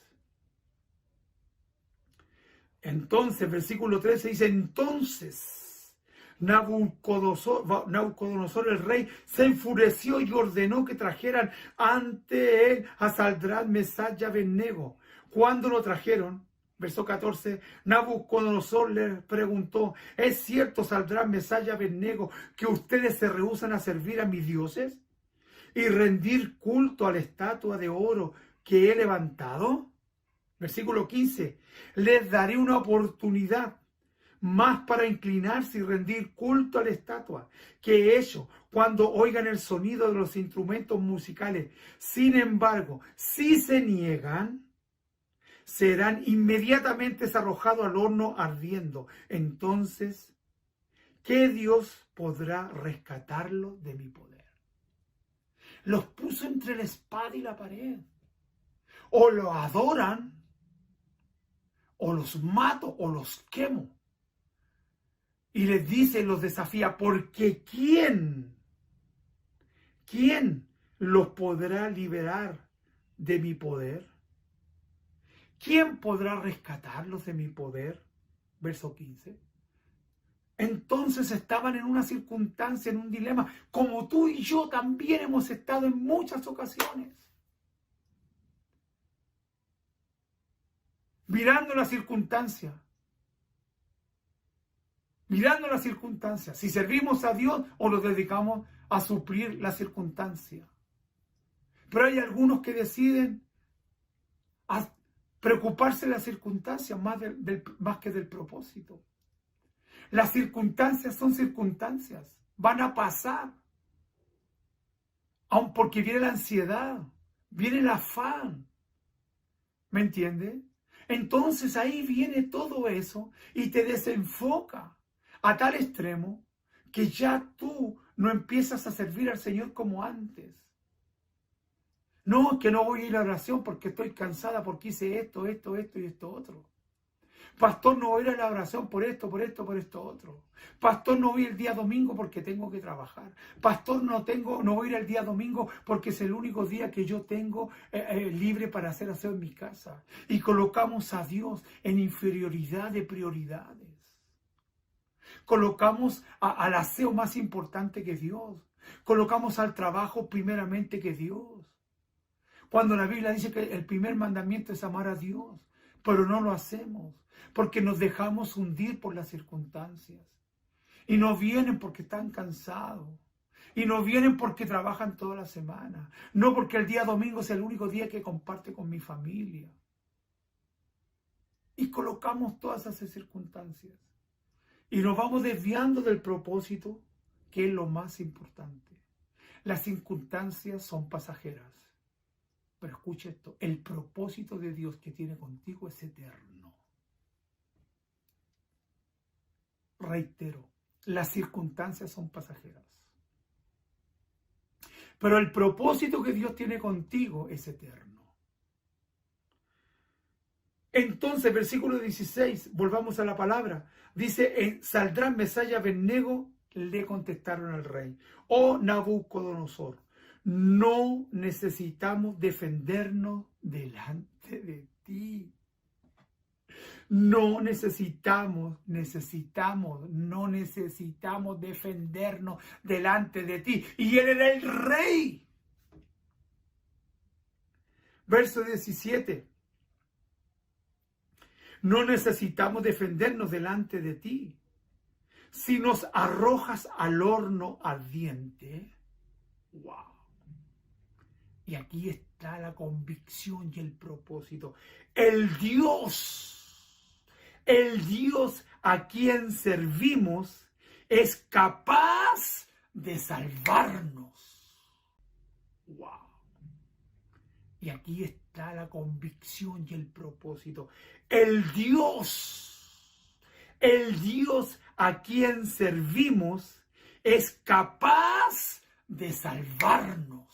Entonces, versículo 13 dice, entonces Nabucodonosor el rey se enfureció y ordenó que trajeran ante él a Sadrach, Mesach y Abednego. Cuando lo trajeron, verso 14, Nabucodonosor le preguntó, ¿es cierto, Sadrach, Mesach y Abednego, que ustedes se rehúsan a servir a mis dioses y rendir culto a la estatua de oro que he levantado? Versículo 15, les daré una oportunidad más para inclinarse y rendir culto a la estatua que ellos cuando oigan el sonido de los instrumentos musicales. Sin embargo, si se niegan, serán inmediatamente arrojados al horno ardiendo. Entonces, ¿qué Dios podrá rescatarlos de mi poder? Los puso entre la espada y la pared. O lo adoran, o los mato, o los quemo. Y les dice, los desafía, porque ¿quién los podrá liberar de mi poder? ¿Quién podrá rescatarlos de mi poder? Verso 15. Entonces estaban en una circunstancia, en un dilema, como tú y yo también hemos estado en muchas ocasiones. Mirando la circunstancia. Mirando las circunstancias, si servimos a Dios o nos dedicamos a suplir la circunstancia. Pero hay algunos que deciden preocuparse de las circunstancias más que del propósito. Las circunstancias son circunstancias, van a pasar. Aun porque viene la ansiedad, viene el afán. ¿Me entiende? Entonces ahí viene todo eso y te desenfoca a tal extremo que ya tú no empiezas a servir al Señor como antes. No, que no voy a ir a la oración porque estoy cansada, porque hice esto y esto otro. Pastor, no voy a ir a la oración por esto otro. Pastor, no voy el día domingo porque tengo que trabajar. Pastor, no voy a ir el día domingo porque es el único día que yo tengo libre para hacer aseo en mi casa. Y colocamos a Dios en inferioridad de prioridades. Colocamos al aseo más importante que Dios. Colocamos al trabajo primeramente que Dios. Cuando la Biblia dice que el primer mandamiento es amar a Dios, pero no lo hacemos porque nos dejamos hundir por las circunstancias. Y no vienen porque están cansados. Y no vienen porque trabajan toda la semana. No porque el día domingo es el único día que comparte con mi familia. Y colocamos todas esas circunstancias. Y nos vamos desviando del propósito, que es lo más importante. Las circunstancias son pasajeras. Pero escucha esto, el propósito de Dios que tiene contigo es eterno. Reitero, las circunstancias son pasajeras. Pero el propósito que Dios tiene contigo es eterno. Entonces, versículo 16, volvamos a la palabra. Dice, Saldrán Mesach y Abed-nego, le contestaron al rey. Oh Nabucodonosor, no necesitamos defendernos delante de ti. No necesitamos defendernos delante de ti. Y él era el rey. Verso 17. No necesitamos defendernos delante de ti. Si nos arrojas al horno ardiente, wow. Y aquí está la convicción y el propósito. El Dios a quien servimos es capaz de salvarnos. Wow. Y aquí está la convicción y el propósito. El Dios a quien servimos es capaz de salvarnos.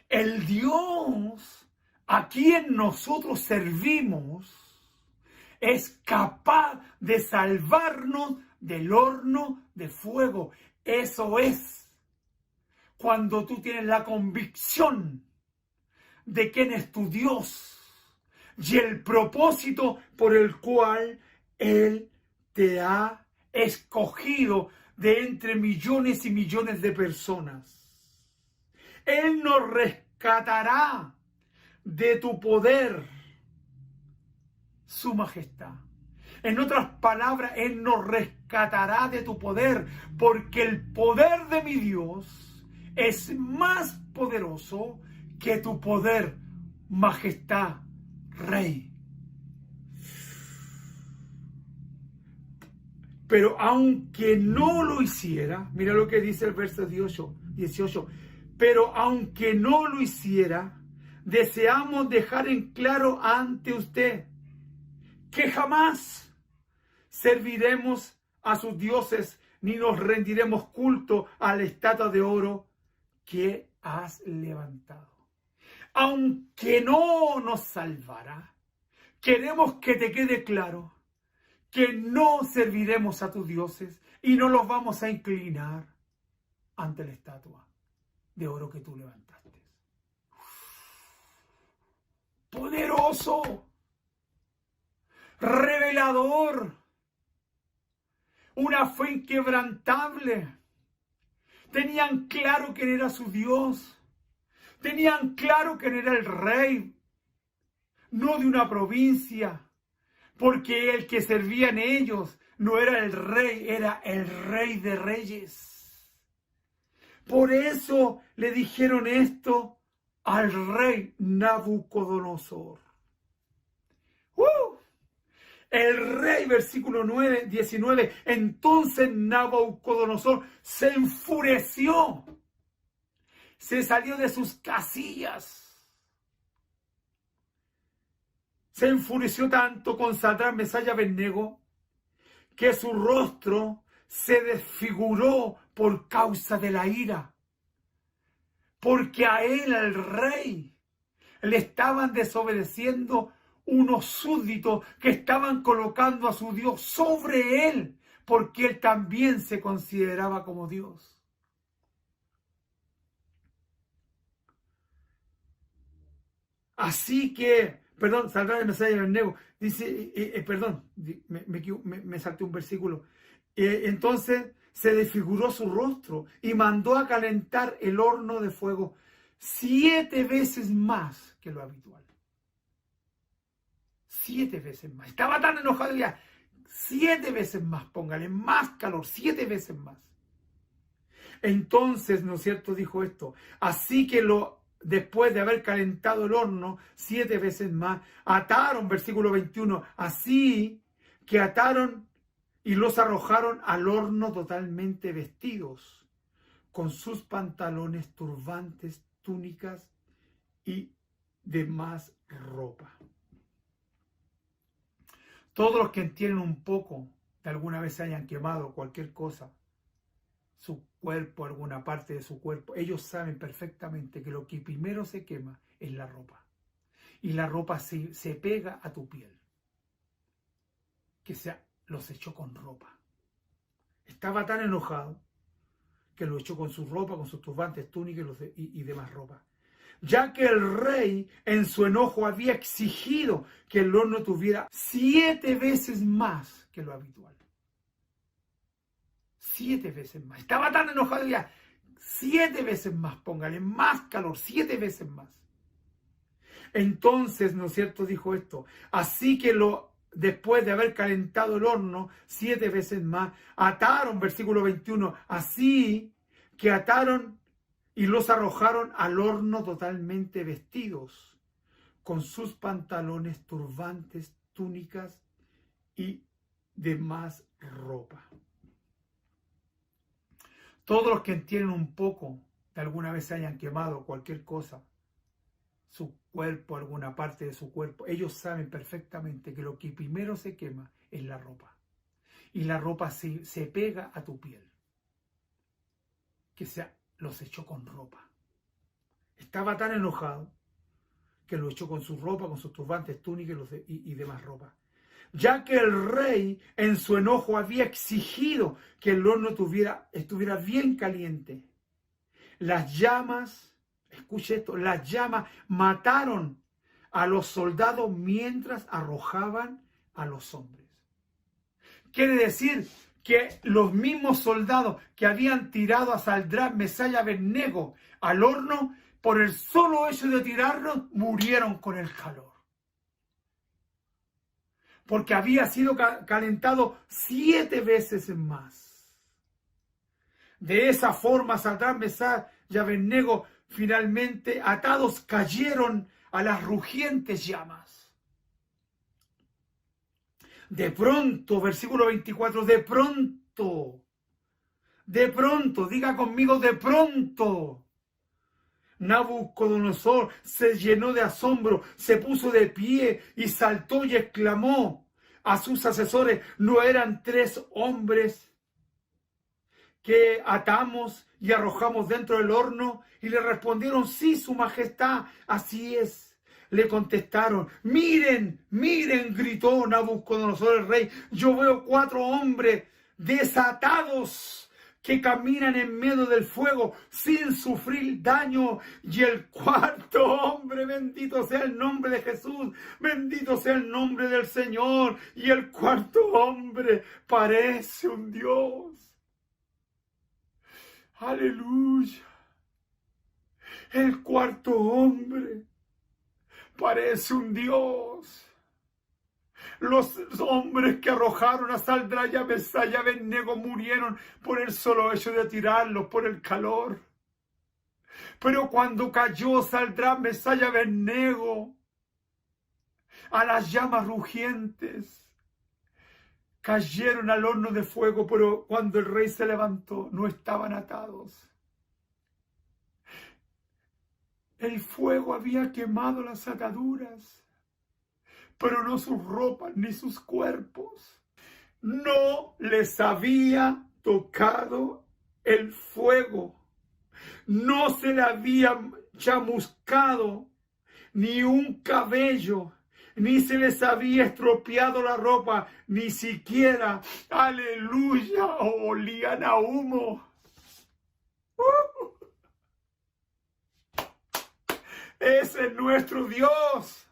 El Dios a quien nosotros servimos es capaz de salvarnos del horno de fuego. Eso es cuando tú tienes la convicción de quién es tu Dios y el propósito por el cual Él te ha escogido de entre millones y millones de personas. Él nos rescatará de tu poder, su majestad. En otras palabras, Él nos rescatará de tu poder, porque el poder de mi Dios es más poderoso que tu poder, majestad, rey. Pero aunque no lo hiciera, mira lo que dice el verso 18, pero aunque no lo hiciera, deseamos dejar en claro ante usted que jamás serviremos a sus dioses ni nos rendiremos culto a la estatua de oro que has levantado. Aunque no nos salvará, queremos que te quede claro que no serviremos a tus dioses y no los vamos a inclinar ante la estatua de oro que tú levantaste. Poderoso, revelador, una fe inquebrantable. Tenían claro quién era su Dios. Tenían claro quién era el rey, no de una provincia, porque el que servían ellos no era el rey, era el rey de reyes. Por eso le dijeron esto al rey Nabucodonosor. El rey, versículo 19, entonces Nabucodonosor se enfureció se salió de sus casillas. Se enfureció tanto con Sadrach, Mesach y Abednego que su rostro se desfiguró por causa de la ira. Porque a él, al rey, le estaban desobedeciendo unos súbditos que estaban colocando a su Dios sobre él, porque él también se consideraba como Dios. Así que, perdón, Sadrach, Mesach y Abednego, dice, me salté un versículo. Entonces se desfiguró su rostro y mandó a calentar el horno de fuego 7 veces más que lo habitual. 7 veces más. Estaba tan enojado ya. 7 veces más, póngale más calor, 7 veces más. Entonces, ¿no es cierto?, dijo esto. Así que después de haber calentado el horno 7 veces más, ataron, versículo 21, así que ataron y los arrojaron al horno totalmente vestidos, con sus pantalones, turbantes, túnicas y demás ropa. Todos los que entienden un poco, de alguna vez se hayan quemado cualquier cosa, su cuerpo, alguna parte de su cuerpo, ellos saben perfectamente que lo que primero se quema es la ropa. Y la ropa se pega a tu piel. Que los echó con ropa. Estaba tan enojado que lo echó con su ropa, con sus turbantes, túnicas y demás ropa. Ya que el rey en su enojo había exigido que el horno tuviera 7 veces más que lo habitual. 7 veces más. Estaba tan enojado ya. 7 veces más, póngale más calor, 7 veces más. Entonces, ¿no es cierto?, dijo esto. Así que después de haber calentado el horno 7 veces más, ataron, versículo 21, así que ataron y los arrojaron al horno totalmente vestidos, con sus pantalones, turbantes, túnicas y demás ropa. Todos los que entienden un poco, de alguna vez se hayan quemado cualquier cosa, su cuerpo, alguna parte de su cuerpo, ellos saben perfectamente que lo que primero se quema es la ropa. Y la ropa se pega a tu piel. Que los echó con ropa. Estaba tan enojado que lo echó con su ropa, con sus turbantes, túnicas y demás ropa. Ya que el rey en su enojo había exigido que el horno estuviera bien caliente. Las llamas, escuche esto, las llamas mataron a los soldados mientras arrojaban a los hombres. Quiere decir que los mismos soldados que habían tirado a Sadrach, Mesach y Abednego al horno, por el solo hecho de tirarlos, murieron con el calor. Porque había sido calentado 7 veces más. De esa forma, Sadrach, Mesach y Abednego, finalmente atados, cayeron a las rugientes llamas. De pronto, versículo 24, de pronto, diga conmigo, de pronto. Nabucodonosor se llenó de asombro, se puso de pie y saltó y exclamó a sus asesores, ¿no eran 3 hombres que atamos y arrojamos dentro del horno? Y le respondieron, sí, su majestad, así es. Le contestaron, miren, gritó Nabucodonosor el rey, yo veo 4 hombres desatados que caminan en medio del fuego sin sufrir daño. Y el 4.º hombre, bendito sea el nombre de Jesús, bendito sea el nombre del Señor, y el 4.º hombre parece un Dios. Aleluya. El 4.º hombre parece un Dios. Los hombres que arrojaron a Sadrach, Mesach y Abednego murieron por el solo hecho de tirarlos, por el calor. Pero cuando cayó Sadrach, Mesach y Abednego a las llamas rugientes, cayeron al horno de fuego, pero cuando el rey se levantó, no estaban atados. El fuego había quemado las ataduras, pero no sus ropas ni sus cuerpos. No les había tocado el fuego. No se le había chamuscado ni un cabello, ni se les había estropeado la ropa, ni siquiera, aleluya, olían a humo. Ese es nuestro Dios.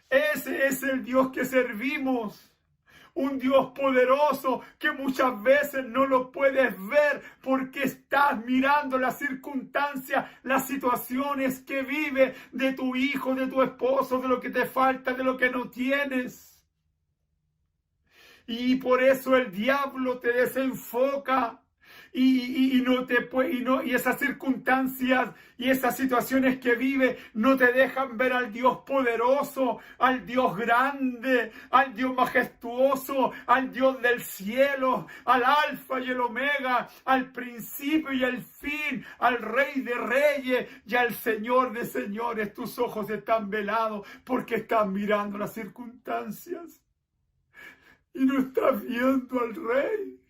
Ese es el Dios que servimos. Un Dios poderoso que muchas veces no lo puedes ver porque estás mirando las circunstancias, las situaciones que vive de tu hijo, de tu esposo, de lo que te falta, de lo que no tienes. Y por eso el diablo te desenfoca. Y esas circunstancias y esas situaciones que vive no te dejan ver al Dios poderoso, al Dios grande, al Dios majestuoso, al Dios del cielo, al Alfa y el Omega, al principio y el fin, al Rey de Reyes y al Señor de Señores. Tus ojos están velados porque estás mirando las circunstancias y no estás viendo al Rey.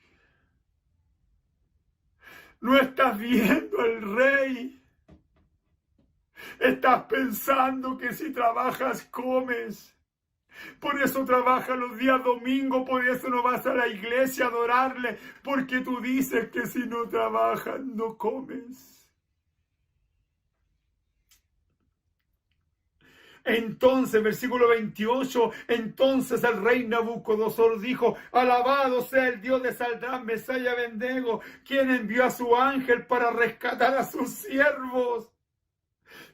No estás viendo al Rey. Estás pensando que si trabajas, comes. Por eso trabajas los días domingos, por eso no vas a la iglesia a adorarle, porque tú dices que si no trabajas, no comes. Entonces, versículo 28, entonces el rey Nabucodonosor dijo: alabado sea el Dios de Sadrach, Mesach y Abednego, quien envió a su ángel para rescatar a sus siervos,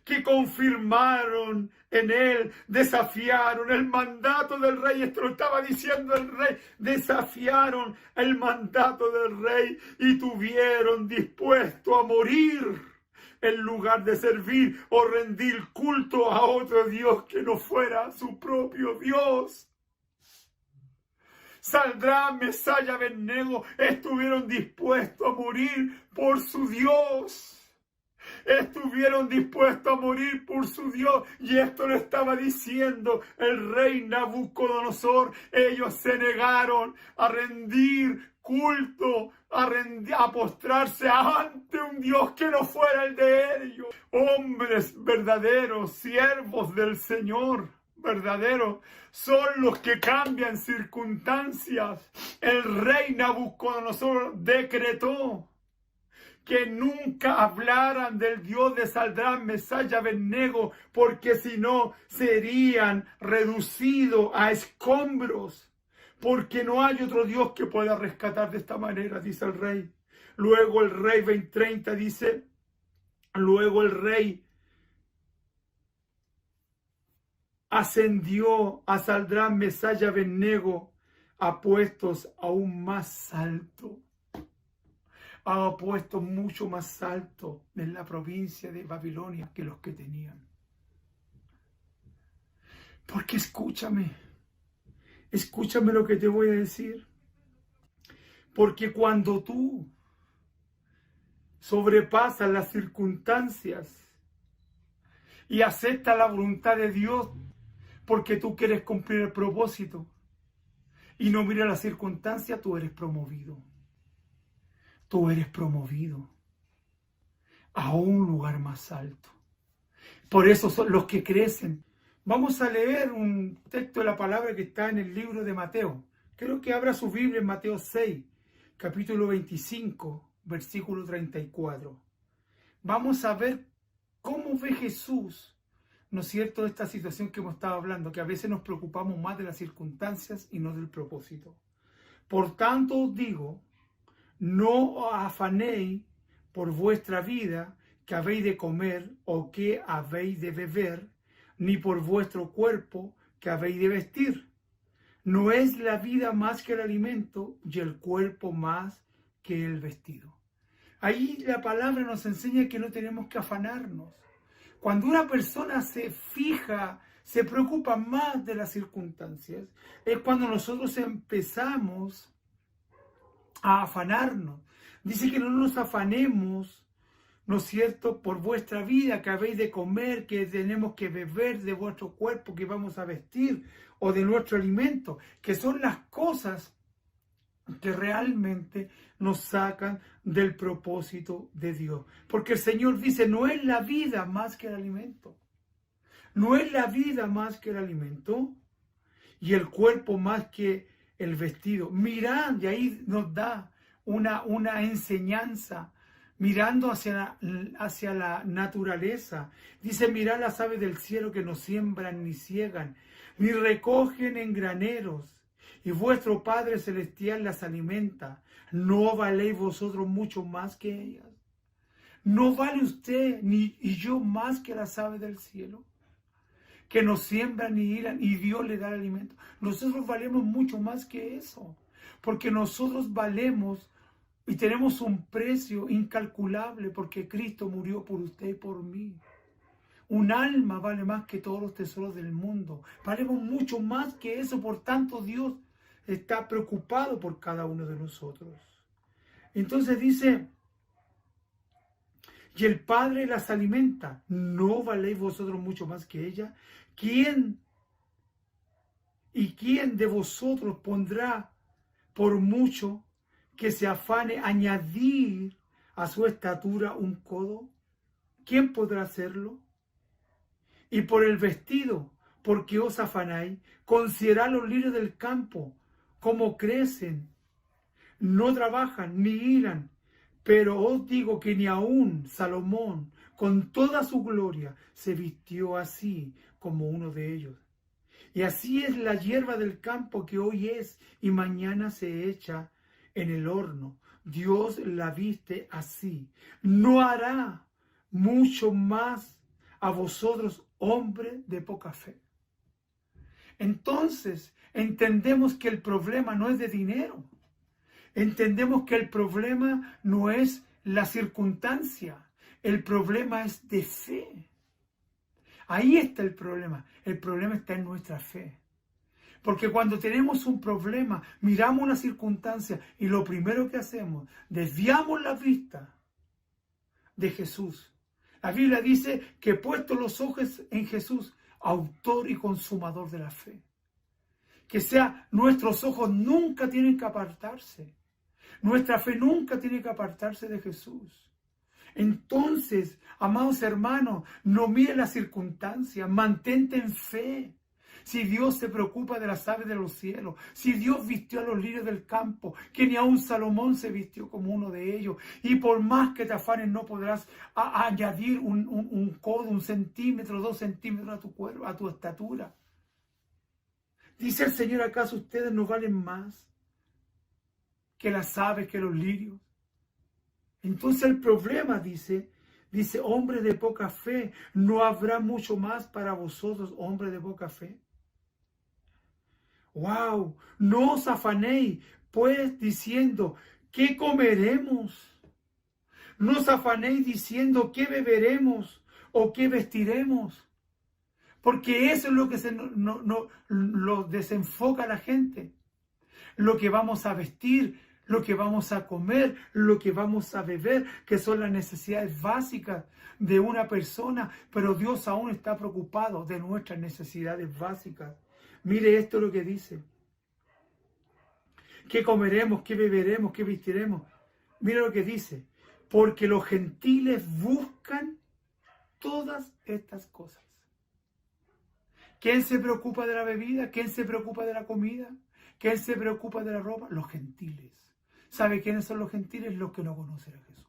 que confirmaron en él, desafiaron el mandato del rey. Esto lo estaba diciendo el rey. Desafiaron el mandato del rey y tuvieron dispuesto a morir en lugar de servir o rendir culto a otro Dios que no fuera su propio Dios. Sadrach, Mesach y Abednego estuvieron dispuestos a morir por su Dios. Estuvieron dispuestos a morir por su Dios. Y esto lo estaba diciendo el rey Nabucodonosor. Ellos se negaron a rendir culto, a postrarse ante un Dios que no fuera el de ellos. Hombres verdaderos, siervos del Señor verdaderos, son los que cambian circunstancias. El rey Nabucodonosor decretó que nunca hablaran del Dios de Sadrach, Mesach y Abednego, porque si no serían reducidos a escombros. Porque no hay otro Dios que pueda rescatar de esta manera, dice el rey. Luego el rey 20:30 dice, luego el rey ascendió a Sadrach, Mesach y Abednego a puestos aún más altos. A puestos mucho más altos en la provincia de Babilonia que los que tenían. Porque escúchame lo que te voy a decir. Porque cuando tú sobrepasas las circunstancias y aceptas la voluntad de Dios porque tú quieres cumplir el propósito y no miras las circunstancias, tú eres promovido. Tú eres promovido a un lugar más alto. Por eso son los que crecen. Vamos a leer un texto de la palabra que está en el libro de Mateo. Quiero que abra su Biblia en Mateo 6, capítulo 25, versículo 34. Vamos a ver cómo ve Jesús, ¿no es cierto?, esta situación que hemos estado hablando, que a veces nos preocupamos más de las circunstancias y no del propósito. Por tanto os digo, no os afanéis por vuestra vida, que habéis de comer o que habéis de beber, ni por vuestro cuerpo, que habéis de vestir. No es la vida más que el alimento y el cuerpo más que el vestido. Ahí la palabra nos enseña que no tenemos que afanarnos. Cuando una persona se fija, se preocupa más de las circunstancias, es cuando nosotros empezamos a afanarnos. Dice que no nos afanemos, ¿no es cierto?, por vuestra vida, que habéis de comer, que tenemos que beber de vuestro cuerpo, que vamos a vestir, o de nuestro alimento, que son las cosas que realmente nos sacan del propósito de Dios. Porque el Señor dice, no es la vida más que el alimento. No es la vida más que el alimento y el cuerpo más que el vestido. Mirad, y ahí nos da una enseñanza, mirando hacia la naturaleza. Dice, mirad las aves del cielo que no siembran ni ciegan, ni recogen en graneros, y vuestro Padre Celestial las alimenta. ¿No valéis vosotros mucho más que ellas? ¿No vale usted y yo más que las aves del cielo? Que no siembran ni hilan y Dios le da el alimento. Nosotros valemos mucho más que eso, porque nosotros valemos y tenemos un precio incalculable, porque Cristo murió por usted y por mí. Un alma vale más que todos los tesoros del mundo. Valemos mucho más que eso, por tanto Dios está preocupado por cada uno de nosotros. Entonces dice, y el Padre las alimenta. ¿No valéis vosotros mucho más que ella? ¿Quién de vosotros pondrá por mucho que se afane añadir a su estatura un codo? ¿Quién podrá hacerlo? Y por el vestido, ¿por qué os afanáis? Considerad los lirios del campo, cómo crecen. No trabajan ni hilan. Pero os digo que ni aun Salomón, con toda su gloria, se vistió así como uno de ellos. Y así es la hierba del campo, que hoy es y mañana se echa en el horno. Dios la viste así. ¿No hará mucho más a vosotros, hombres de poca fe? Entonces entendemos que el problema no es de dinero. Entendemos que el problema no es la circunstancia, el problema es de fe. Ahí está el problema está en nuestra fe. Porque cuando tenemos un problema, miramos una circunstancia y lo primero que hacemos, desviamos la vista de Jesús. La Biblia dice que puesto los ojos en Jesús, autor y consumador de la fe. Que sea, nuestros ojos nunca tienen que apartarse. Nuestra fe nunca tiene que apartarse de Jesús. Entonces, amados hermanos, no mire las circunstancias, mantente en fe. Si Dios se preocupa de las aves de los cielos, si Dios vistió a los lirios del campo, que ni aun Salomón se vistió como uno de ellos, y por más que te afanes no podrás añadir un codo, 1 centímetro, 2 centímetros a tu cuerpo, a tu estatura. Dice el Señor, ¿acaso ustedes no valen más que las aves, que los lirios? Entonces el problema dice, hombres de poca fe, ¿no habrá mucho más para vosotros, hombres de poca fe? ¡Wow! No os afanéis, pues, diciendo, ¿qué comeremos? No os afanéis diciendo, ¿qué beberemos? ¿O qué vestiremos? Porque eso es lo que lo desenfoca a la gente. Lo que vamos a vestir, lo que vamos a comer, lo que vamos a beber, que son las necesidades básicas de una persona, pero Dios aún está preocupado de nuestras necesidades básicas. Mire esto lo que dice. ¿Qué comeremos? ¿Qué beberemos? ¿Qué vestiremos? Mire lo que dice. Porque los gentiles buscan todas estas cosas. ¿Quién se preocupa de la bebida? ¿Quién se preocupa de la comida? ¿Quién se preocupa de la ropa? Los gentiles. ¿Sabe quiénes son los gentiles? Los que no conocen a Jesús.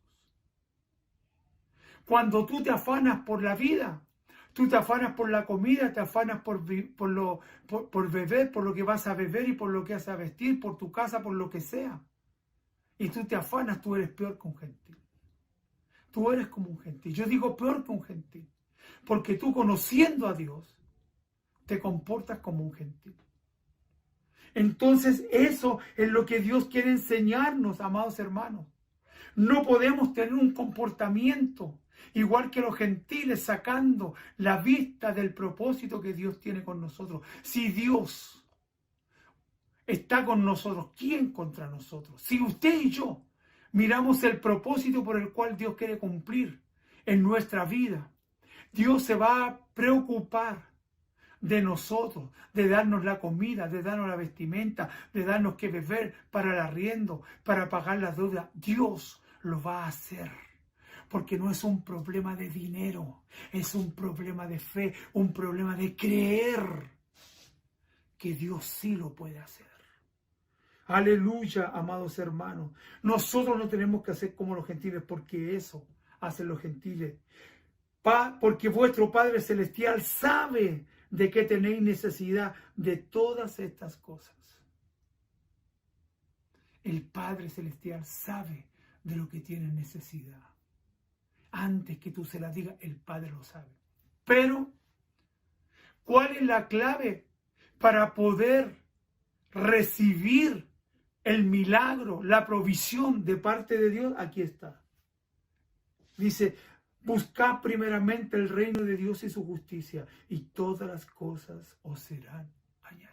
Cuando tú te afanas por la vida, tú te afanas por la comida, te afanas por beber, por lo que vas a beber y por lo que vas a vestir, por tu casa, por lo que sea. Y tú te afanas, tú eres peor que un gentil. Tú eres como un gentil. Yo digo peor que un gentil. Porque tú, conociendo a Dios, te comportas como un gentil. Entonces eso es lo que Dios quiere enseñarnos, amados hermanos. No podemos tener un comportamiento igual que los gentiles, sacando la vista del propósito que Dios tiene con nosotros. Si Dios está con nosotros, ¿quién contra nosotros? Si usted y yo miramos el propósito por el cual Dios quiere cumplir en nuestra vida. Dios se va a preocupar de nosotros, de darnos la comida, de darnos la vestimenta, de darnos que beber para el arriendo, para pagar las deudas. Dios lo va a hacer. Porque no es un problema de dinero, es un problema de fe, un problema de creer que Dios sí lo puede hacer. Aleluya, amados hermanos. Nosotros no tenemos que hacer como los gentiles, porque eso hacen los gentiles. Porque vuestro Padre Celestial sabe de que tenéis necesidad de todas estas cosas. El Padre Celestial sabe de lo que tienes necesidad. Antes que tú se la digas, el Padre lo sabe. Pero, ¿cuál es la clave para poder recibir el milagro, la provisión de parte de Dios? Aquí está. Dice, buscad primeramente el reino de Dios y su justicia, y todas las cosas os serán añadidas.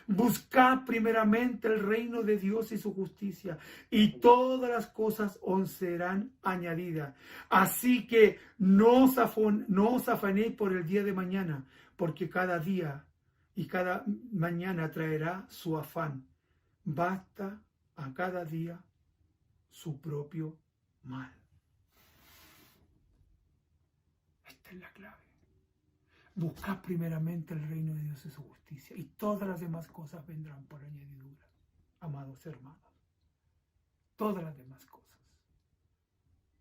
Buscad primeramente el reino de Dios y su justicia, y todas las cosas os serán añadidas. Así que no os afanéis por el día de mañana, porque cada día y cada mañana traerá su afán. Basta a cada día su propio mal. Esta es la clave. Buscad primeramente el reino de Dios y su justicia, y todas las demás cosas vendrán por añadidura, amados hermanos. Todas las demás cosas.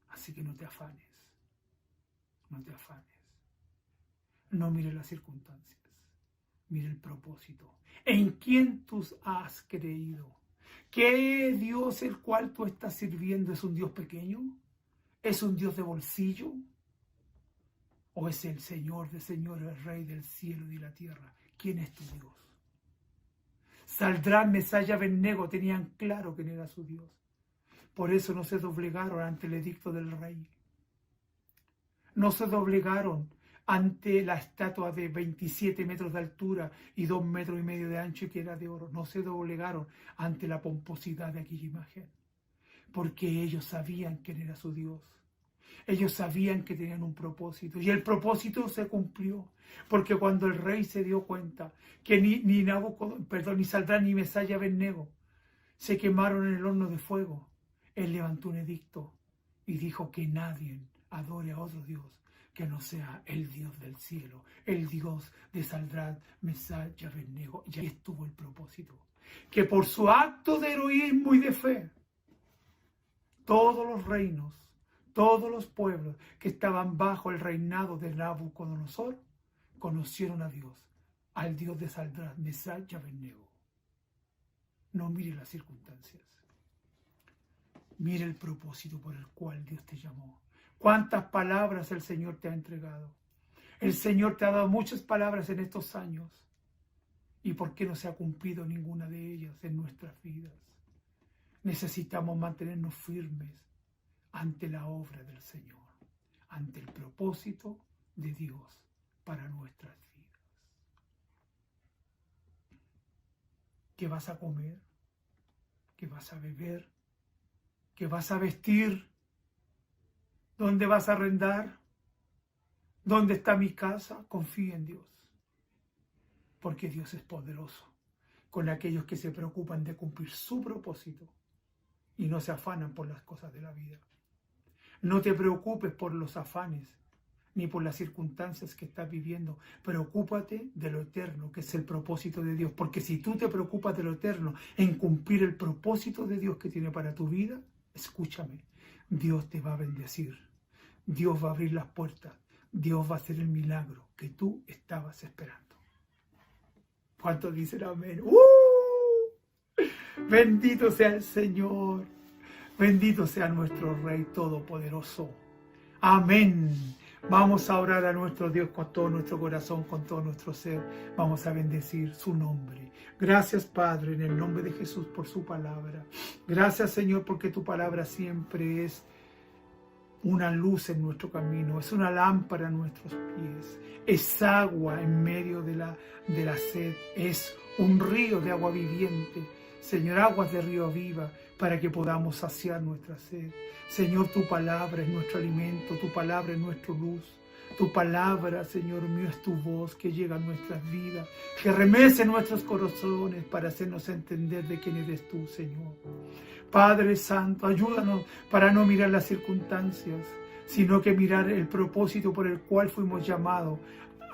Así que no te afanes. No te afanes. No mires las circunstancias. Mire el propósito. ¿En quién tú has creído? ¿Qué Dios el cual tú estás sirviendo es un Dios pequeño? ¿Es un Dios de bolsillo? ¿O es el Señor de señores, el Rey del cielo y de la tierra? ¿Quién es tu Dios? Sadrac, Mesach y Abednego tenían claro quién era su Dios. Por eso no se doblegaron ante el edicto del rey. No se doblegaron ante la estatua de 27 metros de altura y 2,5 metros de ancho, que era de oro. No se doblegaron ante la pomposidad de aquella imagen, porque ellos sabían quién era su Dios. Ellos sabían que tenían un propósito, y el propósito se cumplió, porque cuando el rey se dio cuenta que ni Sadrac, ni Mesach y Abednego se quemaron en el horno de fuego, él levantó un edicto y dijo que nadie adore a otro Dios que no sea el Dios del cielo, el Dios de Sadrac, Mesach y Abednego. Y ahí estuvo el propósito, que por su acto de heroísmo y de fe, todos los reinos, todos los pueblos que estaban bajo el reinado de Nabucodonosor conocieron a Dios, al Dios de Sadrac, Mesach y Abednego. No mire las circunstancias, mire el propósito por el cual Dios te llamó. ¿Cuántas palabras el Señor te ha entregado? El Señor te ha dado muchas palabras en estos años. ¿Y por qué no se ha cumplido ninguna de ellas en nuestras vidas? Necesitamos mantenernos firmes ante la obra del Señor, ante el propósito de Dios para nuestras vidas. ¿Qué vas a comer? ¿Qué vas a beber? ¿Qué vas a vestir? ¿Dónde vas a arrendar? ¿Dónde está mi casa? Confía en Dios, porque Dios es poderoso con aquellos que se preocupan de cumplir su propósito y no se afanan por las cosas de la vida. No te preocupes por los afanes ni por las circunstancias que estás viviendo. Preocúpate de lo eterno, que es el propósito de Dios. Porque si tú te preocupas de lo eterno, en cumplir el propósito de Dios que tiene para tu vida, escúchame, Dios te va a bendecir. Dios va a abrir las puertas. Dios va a hacer el milagro que tú estabas esperando. ¿Cuántos dicen amén? Bendito sea el Señor. Bendito sea nuestro Rey Todopoderoso. Amén. Vamos a orar a nuestro Dios con todo nuestro corazón, con todo nuestro ser. Vamos a bendecir su nombre. Gracias, Padre, en el nombre de Jesús por su palabra. Gracias, Señor, porque tu palabra siempre es una luz en nuestro camino, es una lámpara a nuestros pies, es agua en medio de la sed, es un río de agua viviente. Señor, aguas de río viva, para que podamos saciar nuestra sed. Señor, tu palabra es nuestro alimento, tu palabra es nuestra luz. Tu palabra, Señor mío, es tu voz que llega a nuestras vidas, que remece nuestros corazones para hacernos entender de quién eres tú, Señor. Padre Santo, ayúdanos para no mirar las circunstancias, sino que mirar el propósito por el cual fuimos llamados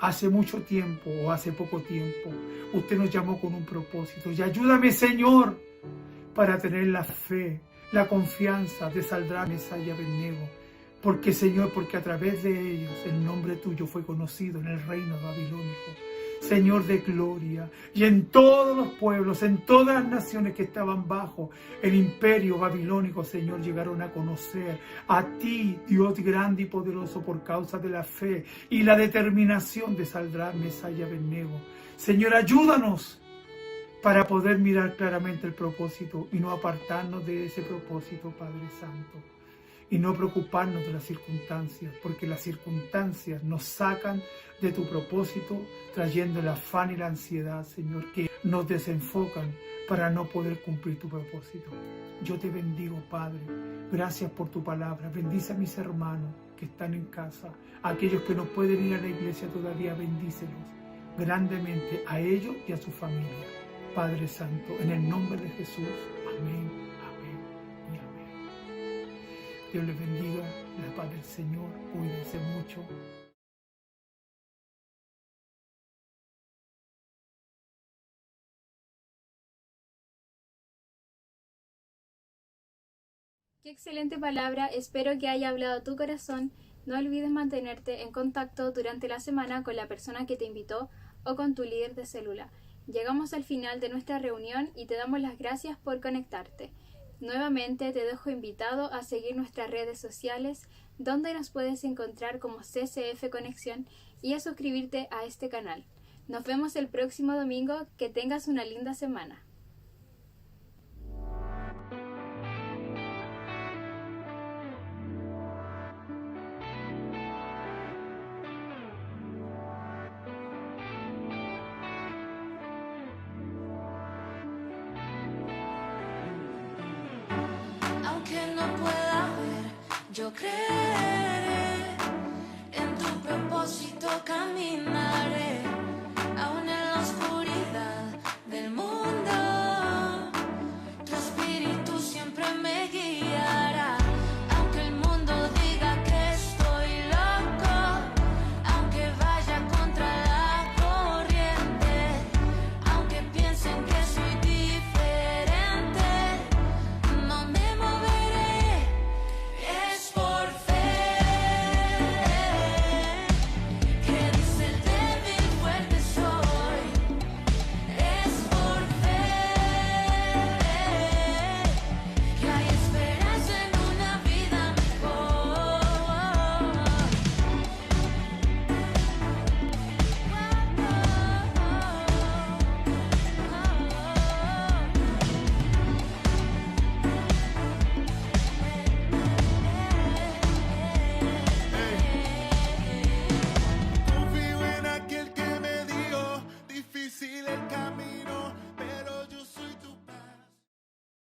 hace mucho tiempo o hace poco tiempo. Usted nos llamó con un propósito. Y ayúdame, Señor, para tener la fe, la confianza de Sadrach, Mesach y Abednego. Porque, Señor, porque a través de ellos el nombre tuyo fue conocido en el reino babilónico. Señor de gloria, y en todos los pueblos, en todas las naciones que estaban bajo el imperio babilónico, Señor, llegaron a conocer a ti, Dios grande y poderoso, por causa de la fe y la determinación de Sadrach, Mesach y Abednego. Señor, ayúdanos para poder mirar claramente el propósito y no apartarnos de ese propósito, Padre Santo. Y no preocuparnos de las circunstancias, porque las circunstancias nos sacan de tu propósito, trayendo el afán y la ansiedad, Señor, que nos desenfocan para no poder cumplir tu propósito. Yo te bendigo, Padre. Gracias por tu palabra. Bendice a mis hermanos que están en casa, a aquellos que no pueden ir a la iglesia todavía, bendícelos grandemente, a ellos y a su familia. Padre Santo, en el nombre de Jesús. Amén. Dios les bendiga, la paz del Señor, cuídense mucho. Qué excelente palabra, espero que haya hablado a tu corazón. No olvides mantenerte en contacto durante la semana con la persona que te invitó o con tu líder de célula. Llegamos al final de nuestra reunión y te damos las gracias por conectarte. Nuevamente te dejo invitado a seguir nuestras redes sociales, donde nos puedes encontrar como CCF Conexión, y a suscribirte a este canal. Nos vemos el próximo domingo, que tengas una linda semana. Aunque no pueda ver, yo creeré en tu propósito caminaré.